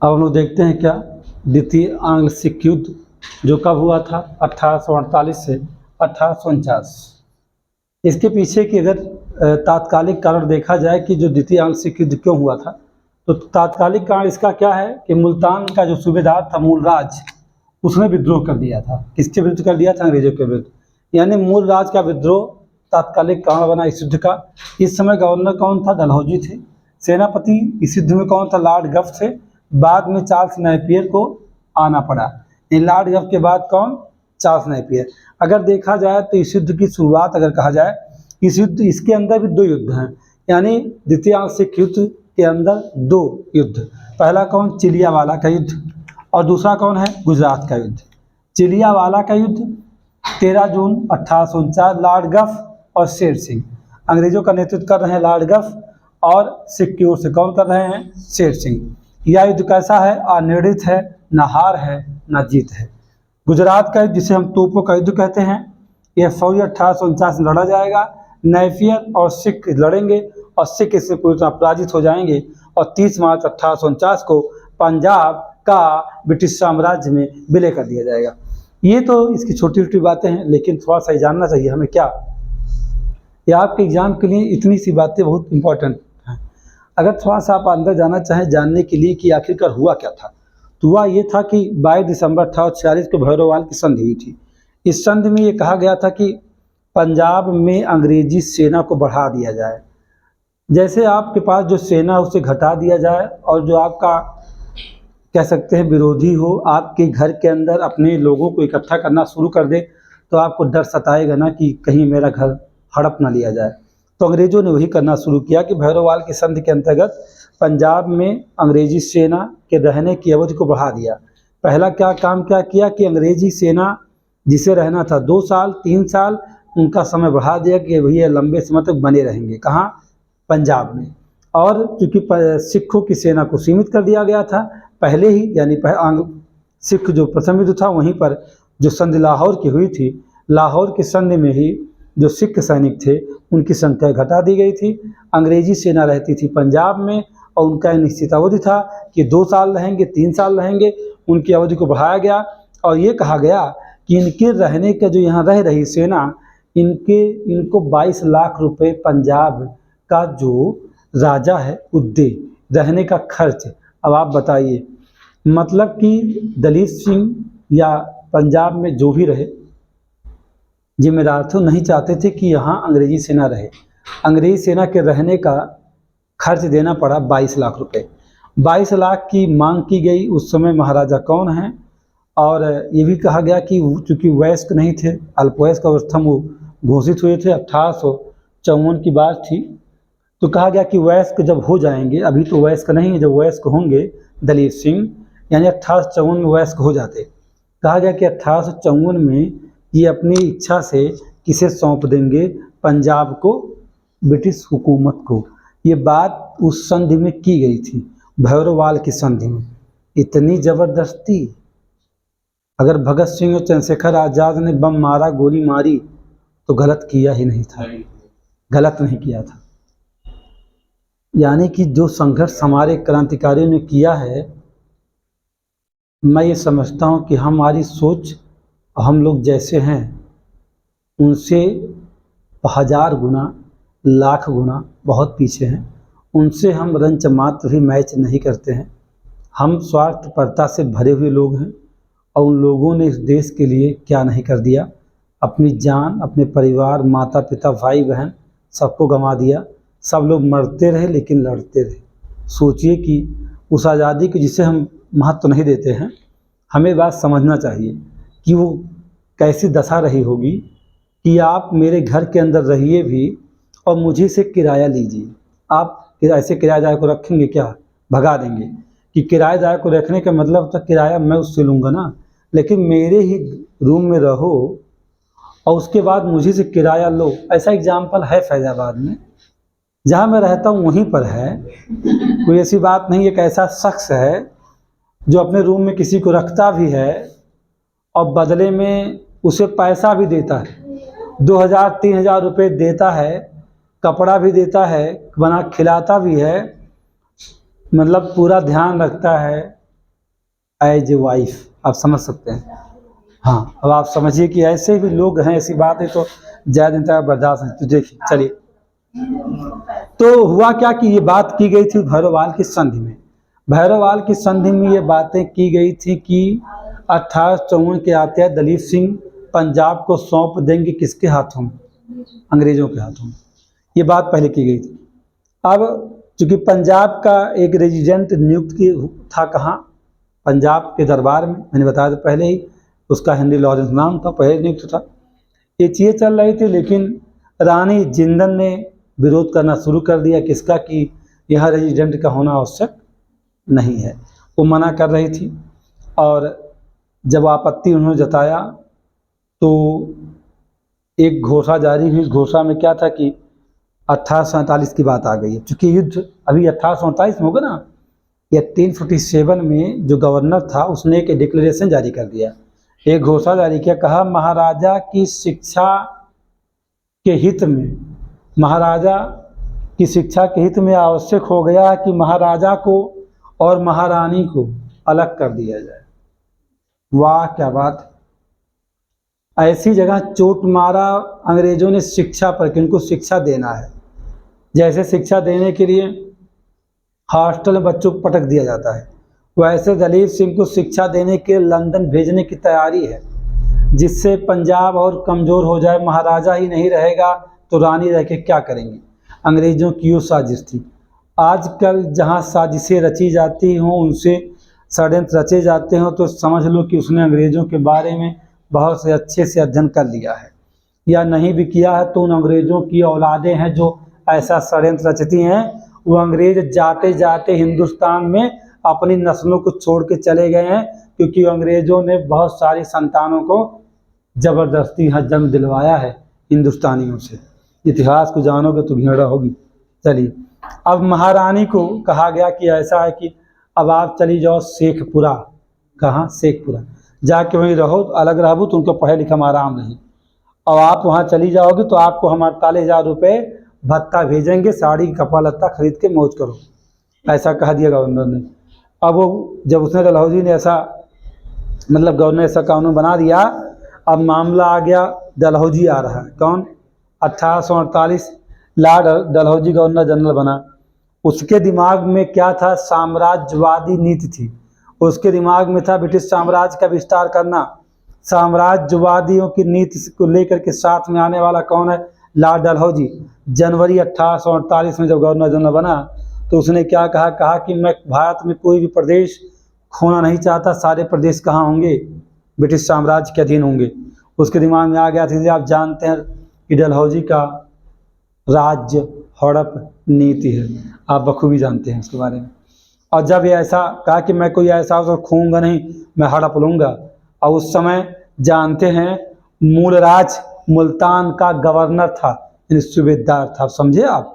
अब हम लोग देखते हैं क्या द्वितीय आंग्ल सिख युद्ध जो कब हुआ था 1848 से 1849। इसके पीछे की अगर तात्कालिक कारण देखा जाए कि जो द्वितीय आंग्ल सिख युद्ध क्यों हुआ था, तो तात्कालिक कारण इसका क्या है कि मुल्तान का जो सूबेदार था मूलराज, उसने विद्रोह कर दिया था। किसके विरुद्ध कर दिया था? अंग्रेजों के विरुद्ध। यानी मूलराज का विद्रोह तात्कालिक कारण बना इस युद्ध का। इस समय गवर्नर कौन था? डलहौजी थे। सेनापति इस युद्ध में कौन था? लॉर्ड गफ थे। बाद में चार्ल्स नेपियर को आना पड़ा। लॉर्ड गफ के बाद कौन? Charles Napier. अगर देखा जाए तो इस युद्ध की शुरुआत अगर कहा जाए, इस युद्ध इसके अंदर भी 2 युद्ध हैं, यानी द्वितीय आंग्ल सिख युद्ध के अंदर 2 युद्ध। पहला कौन? चिलियावाला का युद्ध, और दूसरा कौन है? गुजरात का युद्ध। चिलियावाला का युद्ध 13 जून 1849, लॉर्ड गफ और शेर सिंह। अंग्रेजों का नेतृत्व कर रहे हैं लॉर्ड गफ, और सिख की ओर से कौन कर रहे हैं? शेर सिंह। यह युद्ध कैसा है? अनिर्णित है, न हार है न जीत है। गुजरात का युद्ध, जिसे हम तोपों का युद्ध कहते हैं, यह फौरी 1849 में लड़ा जाएगा। नेपियर और सिख लड़ेंगे और सिख इससे पूरी तरह पराजित हो जाएंगे, और 30 मार्च 1849 को पंजाब का ब्रिटिश साम्राज्य में विलय कर दिया जाएगा। ये तो इसकी छोटी छोटी बातें हैं, लेकिन थोड़ा सा जानना चाहिए हमें क्या, या आपके एग्जाम के लिए इतनी सी बातें बहुत इंपॉर्टेंट हैं। अगर थोड़ा सा आप अंदर जाना चाहें जानने के लिए कि आखिरकार हुआ क्या था, तो हुआ ये था कि 22 दिसंबर 1846 को भैरोवाल की संधि हुई थी। इस संधि में ये कहा गया था कि पंजाब में अंग्रेजी सेना को बढ़ा दिया जाए। जैसे आपके पास जो सेना उसे घटा दिया जाए, और जो आपका कह सकते हैं विरोधी हो, आपके घर के अंदर अपने लोगों को इकट्ठा करना शुरू कर दे, तो आपको डर सताएगा ना कि कहीं मेरा घर हड़प ना लिया जाए। तो अंग्रेजों ने वही करना शुरू किया कि भैरोवाल की संधि के अंतर्गत पंजाब में अंग्रेजी सेना के रहने की अवधि को बढ़ा दिया। पहला क्या काम क्या किया कि अंग्रेजी सेना जिसे रहना था 2 साल 3 साल, उनका समय बढ़ा दिया कि भैया लंबे समय तक बने रहेंगे। कहाँ? पंजाब में। और चूँकि सिखों की सेना को सीमित कर दिया गया था पहले ही, यानी सिख जो प्रथम युद्ध था वहीं पर जो संधि लाहौर की हुई थी, लाहौर की संधि में ही जो सिख सैनिक थे उनकी संख्या घटा दी गई थी। अंग्रेजी सेना रहती थी पंजाब में, और उनका निश्चित अवधि था कि 2 साल रहेंगे 3 साल रहेंगे। उनकी अवधि को बढ़ाया गया, और ये कहा गया कि इनके रहने का जो यहाँ रह रही सेना, इनको 22 लाख रुपए पंजाब का जो राजा है उद्दे रहने का खर्च। अब आप बताइए, मतलब कि दलीप सिंह या पंजाब में जो भी रहे जिम्मेदार थे, नहीं चाहते थे कि यहाँ अंग्रेजी सेना रहे। अंग्रेजी सेना के रहने का खर्च देना पड़ा 22 लाख रुपए। 22 लाख की मांग की गई। उस समय महाराजा कौन हैं, और ये भी कहा गया कि चूँकि वयस्क नहीं थे, अल्पवयस्क अवस्था में घोषित हुए थे, 1854 की बात थी, तो कहा गया कि वयस्क जब हो जाएंगे, अभी तो वयस्क नहीं है, जब वयस्क होंगे दलीप सिंह, यानी 1854 में वयस्क हो जाते, कहा गया कि 1854 में ये अपनी इच्छा से किसे सौंप देंगे? पंजाब को ब्रिटिश हुकूमत को। ये बात उस संधि में की गई थी, भैरोवाल की संधि में। इतनी ज़बरदस्ती, अगर भगत सिंह और चंद्रशेखर आज़ाद ने बम मारा, गोली मारी, तो गलत किया ही नहीं था, गलत नहीं किया था। यानी कि जो संघर्ष हमारे क्रांतिकारियों ने किया है, मैं ये समझता हूँ कि हमारी सोच, हम लोग जैसे हैं उनसे 1000 गुना, लाख गुना बहुत पीछे हैं। उनसे हम रंच मात्र भी मैच नहीं करते हैं। हम स्वार्थपरता से भरे हुए लोग हैं और उन लोगों ने इस देश के लिए क्या नहीं कर दिया, अपनी जान, अपने परिवार, माता पिता, भाई बहन सबको गंवा दिया। सब लोग मरते रहे लेकिन लड़ते रहे। सोचिए कि उस आज़ादी को जिसे हम महत्व नहीं देते हैं, हमें बात समझना चाहिए कि वो कैसी दशा रही होगी कि आप मेरे घर के अंदर रहिए भी और मुझे से किराया लीजिए। आप ऐसे किराएदार को रखेंगे क्या? भगा देंगे। कि किराएदार को रखने का मतलब तो किराया मैं उससे लूँगा ना, लेकिन मेरे ही रूम में रहो और उसके बाद मुझे से किराया लो। ऐसा एग्जाम्पल है फैज़ाबाद में, जहाँ मैं रहता हूँ वहीं पर है। कोई ऐसी बात नहीं। एक ऐसा शख्स है जो अपने रूम में किसी को रखता भी है और बदले में उसे पैसा भी देता है, 2000-3000 रुपये देता है, कपड़ा भी देता है, बना खिलाता भी है, मतलब पूरा ध्यान रखता है एज ए वाइफ। आप समझ सकते हैं। हाँ, अब आप समझिए कि ऐसे भी लोग हैं, ऐसी बात है तो ज़्यादा दिन तक बर्दाश्त नहीं। तो देखिए, चलिए, तो हुआ क्या कि ये बात की गई थी भैरववाल की संधि में। भैरववाल की संधि में ये बातें की गई थी कि 1854 के आते दलीप सिंह पंजाब को सौंप देंगे किसके हाथों में? अंग्रेजों के हाथों में। ये बात पहले की गई थी। अब चूँकि पंजाब का एक रेजिडेंट नियुक्त था कहाँ? पंजाब के दरबार में। मैंने बताया था पहले ही, उसका हेनरी लॉरेंस नाम था, पहले नियुक्त था। ये चीज़ें चल रही थी, लेकिन रानी जिंदन ने विरोध करना शुरू कर दिया किसका, कि यह रेजिडेंट का होना आवश्यक नहीं है। वो मना कर रही थी और जब आपत्ति उन्होंने जताया तो एक घोषणा जारी हुई। इस घोषणा में क्या था कि 1847 की बात आ गई है। चूँकि युद्ध अभी 1847 में होगा ना, 1847 में जो गवर्नर था उसने एक डिक्लेरेशन जारी कर दिया, एक घोषणा जारी किया। कहा महाराजा की शिक्षा के हित में, महाराजा की शिक्षा के हित में आवश्यक हो गया कि महाराजा को और महारानी को अलग कर दिया जाए। वाह क्या बात! ऐसी जगह चोट मारा अंग्रेजों ने शिक्षा पर कि उनको शिक्षा देना है। जैसे शिक्षा देने के लिए हॉस्टल में बच्चों को पटक दिया जाता है, वैसे दलीप सिंह को शिक्षा देने के लंदन भेजने की तैयारी है, जिससे पंजाब और कमज़ोर हो जाए। महाराजा ही नहीं रहेगा तो रानी रह के क्या करेंगी? अंग्रेज़ों की वो साजिश थी। आजकल जहाँ साजिशें रची जाती हों, उनसे षड्यंत्र रचे जाते हों, तो समझ लो कि उसने अंग्रेज़ों के बारे में बहुत से अच्छे से अध्ययन कर लिया है, या नहीं भी किया है तो उन अंग्रेज़ों की औलादें हैं जो ऐसा षड्यंत्र रचती हैं। वो अंग्रेज जाते जाते हिंदुस्तान में अपनी नस्लों को छोड़ के चले गए हैं, क्योंकि अंग्रेज़ों ने बहुत सारी संतानों को ज़बरदस्ती यहाँ जन्म दिलवाया है हिंदुस्तानियों से। इतिहास को जानोगे तो घृणा होगी। चलिए, अब महारानी को कहा गया कि ऐसा है कि अब आप चली जाओ शेखपुरा। कहाँ? शेखपुरा। जाके वहीं रहो, अलग रहो तो उनको पढ़े लिखा में आराम नहीं। और आप वहाँ चली जाओगे तो आपको हम 48,000 रुपये भत्ता भेजेंगे, साड़ी कपड़ा लत्ता खरीद के मौज करो। ऐसा कह दिया गवर्नर ने। अब वो जब उसने डलहौजी ने ऐसा, मतलब गवर्नर ऐसा कानून बना दिया, अब मामला आ गया, डलहौजी आ रहा है। कौन? 1848 लॉर्ड डलहौजी गवर्नर जनरल बना। उसके दिमाग में क्या था? साम्राज्यवादी नीति थी। उसके दिमाग में था ब्रिटिश साम्राज्य का विस्तार करना। साम्राज्यवादियों की नीति को लेकर के साथ में आने वाला कौन है? लॉर्ड डलहौजी। जनवरी 1848 में जब गवर्नर जनरल बना तो उसने क्या कहा? कहा कि मैं भारत में कोई भी प्रदेश खोना नहीं चाहता। सारे प्रदेश कहाँ होंगे? ब्रिटिश साम्राज्य के अधीन होंगे। उसके दिमाग में आ गया था। आप जानते हैं कि डलहौजी का राज्य हड़प नीति है, आप बखूबी जानते हैं उसके बारे में। और जब ये ऐसा कहा कि मैं कोई ऐसा उसको खोऊंगा नहीं, मैं हड़प लूँगा। और उस समय जानते हैं मूलराज मुल्तान का गवर्नर था, यानी सूबेदार था। समझे आप?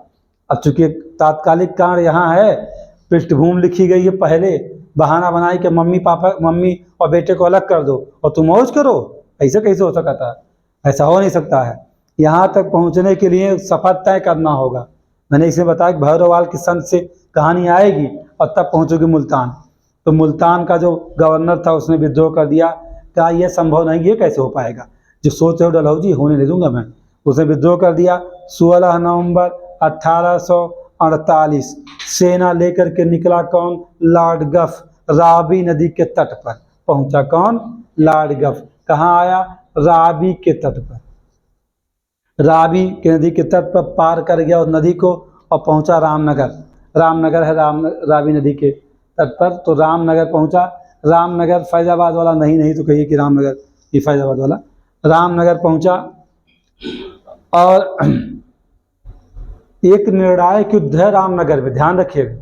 अब चूँकि तात्कालिक कारण यहाँ है, पृष्ठभूमि लिखी गई है पहले, बहाना बनाई कि मम्मी और बेटे को अलग कर दो और तुम मौज करो। ऐसा कैसे हो सकता है? ऐसा हो नहीं सकता है। यहाँ तक पहुँचने के लिए सफ़र तय करना होगा। मैंने इसे बताया कि भैरववाल की संत से कहानी आएगी और तब पहुँचोगे मुल्तान। तो मुल्तान का जो गवर्नर था उसने विद्रोह कर दिया। कहा यह संभव नहीं, ये कैसे हो पाएगा? जो सोच रहे हो डलहौजी, होने नहीं दूंगा मैं। उसने विद्रोह कर दिया। 16 नवंबर 1848 सेना लेकर के निकला कौन? लॉर्ड गफ। रावी नदी के तट पर पहुंचा। कौन? लॉर्ड गफ। कहाँ आया? रावी के तट पर। रावी के नदी के तट पर पार कर गया उस नदी को और पहुंचा रामनगर। रामनगर है रावी नदी के तट पर, तो रामनगर पहुंचा। रामनगर फैजाबाद वाला नहीं तो कहिए कि रामनगर ये फैजाबाद वाला। रामनगर पहुंचा और एक निर्णायक युद्ध है रामनगर में, ध्यान रखिएगा।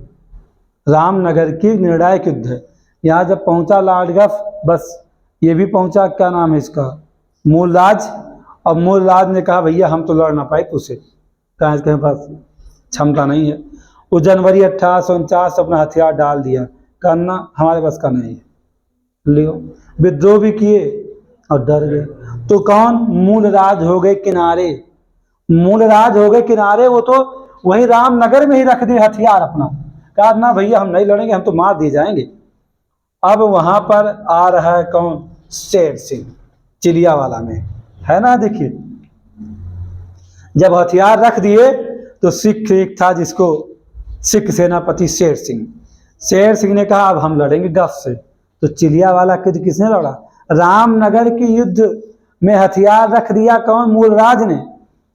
रामनगर की निर्णायक युद्ध है। यहाँ जब पहुंचा लॉर्ड गफ, बस ये भी पहुंचा, क्या नाम है इसका, मूलराज। और मूलराज ने कहा भैया हम तो लड़ ना पाए तुझसे, कहाँ इसके पास क्षमता नहीं है। वो जनवरी 1849 अपना हथियार डाल दिया, करना हमारे बस का नहीं है, लियो। विद्रोह भी किए और डर गए। तो कौन? मूलराज हो गए किनारे। मूलराज हो गए किनारे, वो तो वही रामनगर में ही रख दिए हथियार अपना, कहा ना भैया हम नहीं लड़ेंगे, हम तो मार दिए जाएंगे। अब वहां पर आ रहा है कौन? शेर सिंह, चिलियावाला में है ना। देखिए जब हथियार रख दिए तो सिख एक था जिसको सिख सेनापति शेर सिंह। शेर सिंह ने कहा अब हम लड़ेंगे गफ से। तो चिलियावाला के युद्ध किसने लड़ा? रामनगर के युद्ध में हथियार रख दिया कौन? मूलराज ने।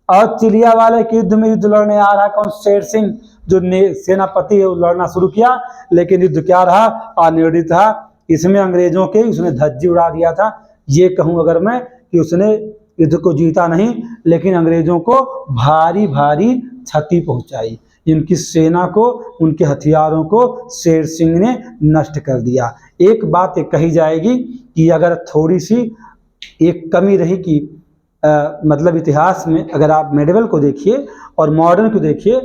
और चिलियावाले के युद्ध में युद्ध लड़ने आ रहा कौन? शेर सिंह जो सेनापति है, वो लड़ना शुरू किया। लेकिन युद्ध क्या रहा? अनिर्णित रहा। इसमें अंग्रेजों के उसने धज्जी उड़ा दिया था। ये कहूं अगर मैं कि उसने युद्ध को जीता नहीं, लेकिन अंग्रेजों को भारी भारी क्षति पहुंचाई। इनकी सेना को, उनके हथियारों को शेर सिंह ने नष्ट कर दिया। एक बात कही जाएगी कि अगर थोड़ी सी एक कमी रही कि मतलब इतिहास में अगर आप मेडिवल को देखिए और मॉडर्न को देखिए,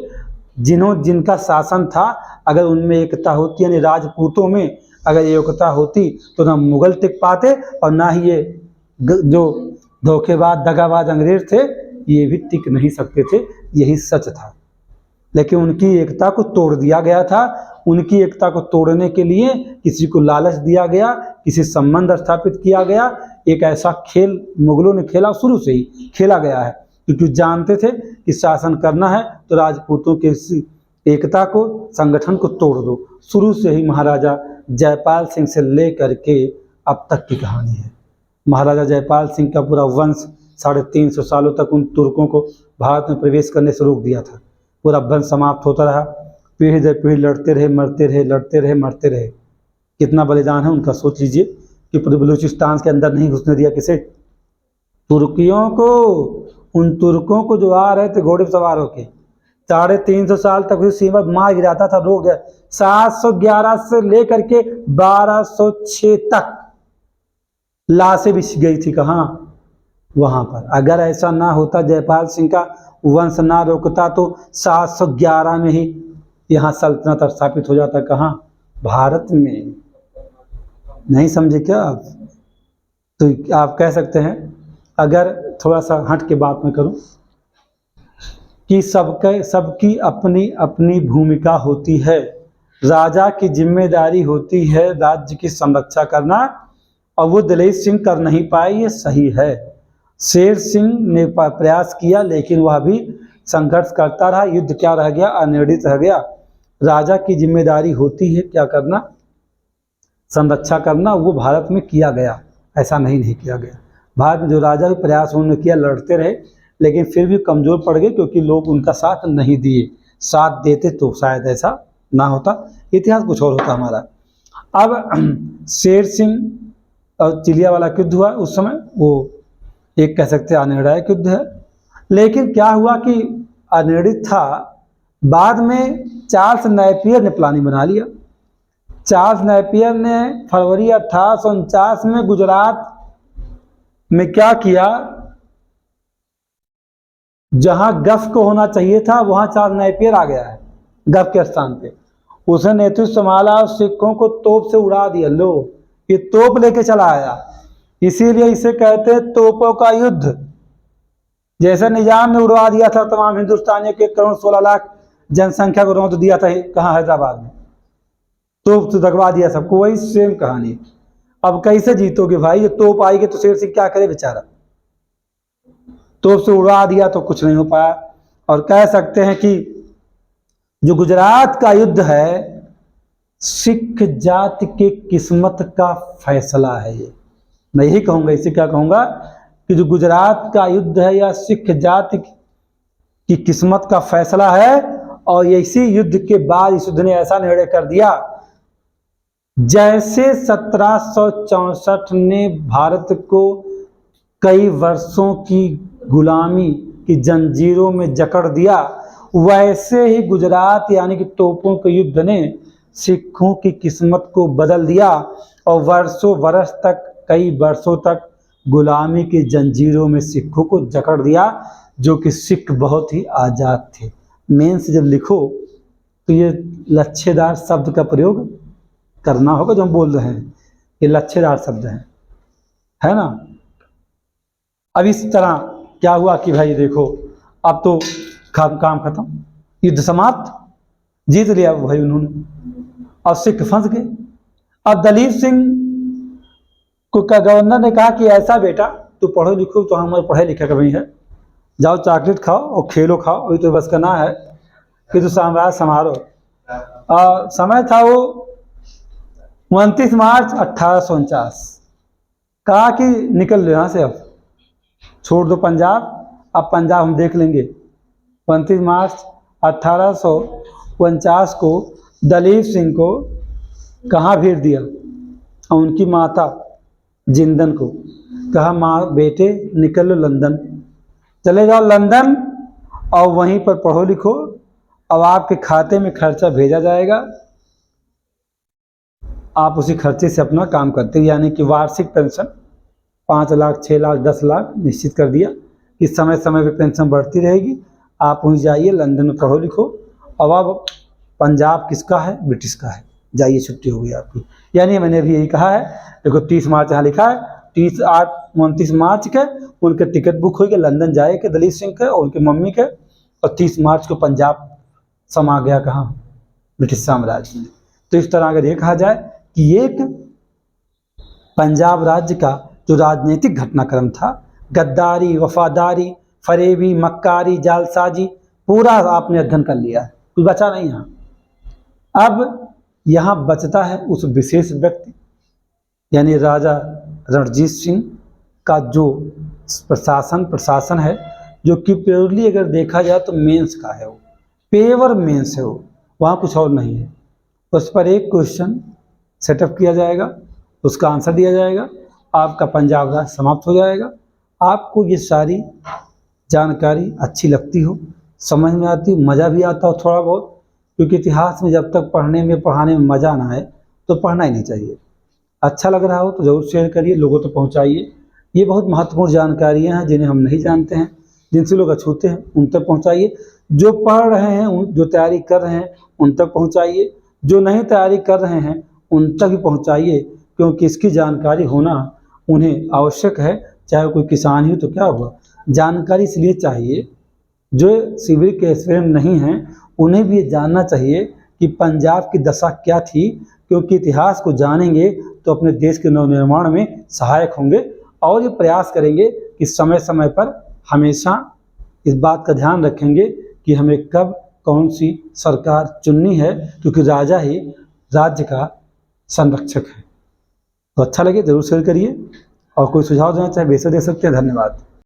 जिनका शासन था, अगर उनमें एकता होती, यानी राजपूतों में अगर एकता होती तो ना मुगल टिक पाते और ना ही ये जो धोखेबाज दगाबाज अंग्रेज थे ये भी टिक नहीं सकते थे। यही सच था। लेकिन उनकी एकता को तोड़ दिया गया था। उनकी एकता को तोड़ने के लिए किसी को लालच दिया गया, किसी संबंध स्थापित किया गया। एक ऐसा खेल मुगलों ने खेला, शुरू से ही खेला गया है, क्योंकि जानते थे कि शासन करना है तो राजपूतों के एकता को, संगठन को तोड़ दो। शुरू से ही महाराजा जयपाल सिंह से लेकर के अब तक की कहानी है। महाराजा जयपाल सिंह का पूरा वंश 350 सालों तक उन तुर्कों को भारत में प्रवेश करने से रोक दिया था। पूरा वंश समाप्त होता रहा। पीढ़ी दर पीढ़ी लड़ते रहे, मरते रहे, लड़ते रहे, मरते रहे। कितना बलिदान है उनका सोच लीजिए कि पूरे बलूचिस्तान के अंदर नहीं घुसने दिया किसे? तुर्कियों को। उन तुर्कों को जो आ रहे थे घोड़े पर सवार होके, 350 साल तक उस सीमा मार गिराता था, रोक गया। 711 से लेकर के 1206 तक लाशें बिछ गई थी। कहाँ? वहां पर। अगर ऐसा ना होता, जयपाल सिंह का वंश ना रोकता, तो 711 में ही यहाँ सल्तनत स्थापित हो जाता। कहाँ? भारत में। नहीं समझे क्या आप? तो आप कह सकते हैं, अगर थोड़ा सा हट के बात में करूं, कि सबकी अपनी अपनी भूमिका होती है। राजा की जिम्मेदारी होती है राज्य की संरक्षा करना, और वो दलेर सिंह कर नहीं पाए, ये सही है। शेर सिंह ने प्रयास किया, लेकिन वह भी संघर्ष करता रहा। युद्ध क्या रह गया? अनिर्णित रह गया। राजा की जिम्मेदारी होती है क्या करना? संरक्षा करना। वो भारत में किया गया, ऐसा नहीं किया गया। भारत में जो राजा भी प्रयास उन्होंने किया, लड़ते रहे, लेकिन फिर भी कमजोर पड़ गए, क्योंकि लोग उनका साथ नहीं दिए। साथ देते तो शायद ऐसा ना होता, इतिहास कुछ और होता हमारा। अब शेर सिंह और चिलियावाला युद्ध हुआ उस समय, वो एक कह सकते हैं अनिर्णायक युद्ध है। लेकिन क्या हुआ कि अनिर्णित था। बाद में चार्ल्स नेपियर ने प्लानिंग बना लिया। चार्ल्स नेपियर ने फरवरी 1849 में गुजरात में क्या किया, जहां गफ को होना चाहिए था वहां चार्ल्स नेपियर आ गया है गफ के स्थान पे। उसने नेतृत्व संभाला और सिखों को तोप से उड़ा दिया। लो, ये तोप लेके चला आया। इसीलिए इसे कहते हैं तोपों का युद्ध। जैसे निजाम ने उड़वा दिया था तमाम हिंदुस्तानियों के 1.16 करोड़ जनसंख्या को रौंद दिया था कहाँ? हैदराबाद में। तोप से दगवा दिया सबको, वही सेम कहानी। अब कैसे जीतोगे भाई? ये तोप आएगी तो शेर सिंह क्या करे बेचारा? तोप से उड़ा दिया तो कुछ नहीं हो पाया। और कह सकते हैं कि जो गुजरात का युद्ध है सिख जाति के किस्मत का फैसला है ये। मैं यही कहूँगा, इसे क्या कहूँगा कि जो गुजरात का युद्ध है या सिख जाति की किस्मत का फैसला है। और इसी युद्ध के बाद इस युद्ध ने ऐसा निर्णय कर दिया जैसे 1764 ने भारत को कई वर्षों की गुलामी की जंजीरों में जकड़ दिया, वैसे ही गुजरात यानी कि तोपों के युद्ध ने सिखों की किस्मत को बदल दिया और वर्षों वर्ष तक, कई वर्षों तक गुलामी की जंजीरों में सिखों को जकड़ दिया, जो कि सिख बहुत ही आज़ाद थे। मेन से जब लिखो तो ये लच्छेदार शब्द का प्रयोग करना होगा, जो हम बोल रहे हैं ये लच्छेदार शब्द है ना। अब इस तरह क्या हुआ कि भाई देखो, अब तो काम खत्म, युद्ध समाप्त, जीत लिया भाई उन्होंने, और सिख फंस गए। अब दलीप सिंह को का गवर्नर ने कहा कि ऐसा बेटा तू पढ़ो लिखो, तो हमारे पढ़े लिखे का नहीं है, जाओ चॉकलेट खाओ और खेलो खाओ, अभी तो बस करना है कि तू साम्राज्य संभालो। समय था वो 29 मार्च 1849। कहा कि निकल लो यहाँ से, अब छोड़ दो पंजाब, अब पंजाब हम देख लेंगे। 29 मार्च 1849 को दलीप सिंह को कहाँ भेज दिया, और उनकी माता जिंदन को कहा, माँ बेटे निकल लो लंदन, चले जाओ लंदन और वहीं पर पढ़ो लिखो, अब आपके खाते में खर्चा भेजा जाएगा, आप उसी खर्चे से अपना काम करते, यानी कि वार्षिक पेंशन 5 लाख 6 लाख 10 लाख निश्चित कर दिया कि समय समय पे पेंशन बढ़ती रहेगी, आप वहीं जाइए लंदन में पढ़ो लिखो। अब पंजाब किसका है, ब्रिटिश का है, जाइए छुट्टी हो गई आपकी। यानी मैंने भी यही कहा है, देखो 30 मार्च यहाँ लिखा है, 29 मार्च के उनके टिकट बुक हो गए लंदन जाए के, दलीप सिंह के और उनकी मम्मी के, और 30 मार्च को पंजाब समा गया कहाँ, ब्रिटिश साम्राज्य में। तो इस तरह अगर ये कहा जाए कि एक पंजाब राज्य का जो राजनीतिक घटनाक्रम था, गद्दारी, वफादारी, फरेबी, मक्कारी, जालसाजी, पूरा आपने अध्ययन कर लिया है, कुछ बचा नहीं यहाँ। अब यहाँ बचता है उस विशेष व्यक्ति यानी राजा रणजीत सिंह का जो प्रशासन है, जो कि प्योरली अगर देखा जाए तो मेंस का है, वो पेवर मेंस है, वो वहाँ कुछ और नहीं है। उस पर एक क्वेश्चन सेटअप किया जाएगा, उसका आंसर दिया जाएगा, आपका पंजाब राज्य समाप्त हो जाएगा। आपको ये सारी जानकारी अच्छी लगती हो, समझ में आती हो, मज़ा भी आता हो थोड़ा बहुत, क्योंकि इतिहास में जब तक पढ़ाने में मज़ा ना आए तो पढ़ना ही नहीं चाहिए। अच्छा लग रहा हो तो ज़रूर शेयर करिए, लोगों तक पहुंचाइए। ये बहुत महत्वपूर्ण जानकारियां हैं जिन्हें हम नहीं जानते हैं, जिनसे लोग अछूते हैं उन तक पहुंचाइए। जो पढ़ रहे हैं, जो तैयारी कर रहे हैं उन तक पहुंचाइए, जो नहीं तैयारी कर रहे हैं उन तक भी पहुंचाइए, क्योंकि इसकी जानकारी होना उन्हें आवश्यक है। चाहे कोई किसान ही हो तो क्या हुआ, जानकारी इसलिए चाहिए। जो सिविल के एस्पिरेंट नहीं हैं उन्हें भी ये जानना चाहिए कि पंजाब की दशा क्या थी, क्योंकि इतिहास को जानेंगे तो अपने देश के नवनिर्माण में सहायक होंगे, और ये प्रयास करेंगे कि समय समय पर हमेशा इस बात का ध्यान रखेंगे कि हमें कब कौन सी सरकार चुननी है, क्योंकि राजा ही राज्य का संरक्षक है। तो अच्छा लगे जरूर शेयर करिए, और कोई सुझाव देना चाहे बेशक दे सकते हैं। धन्यवाद।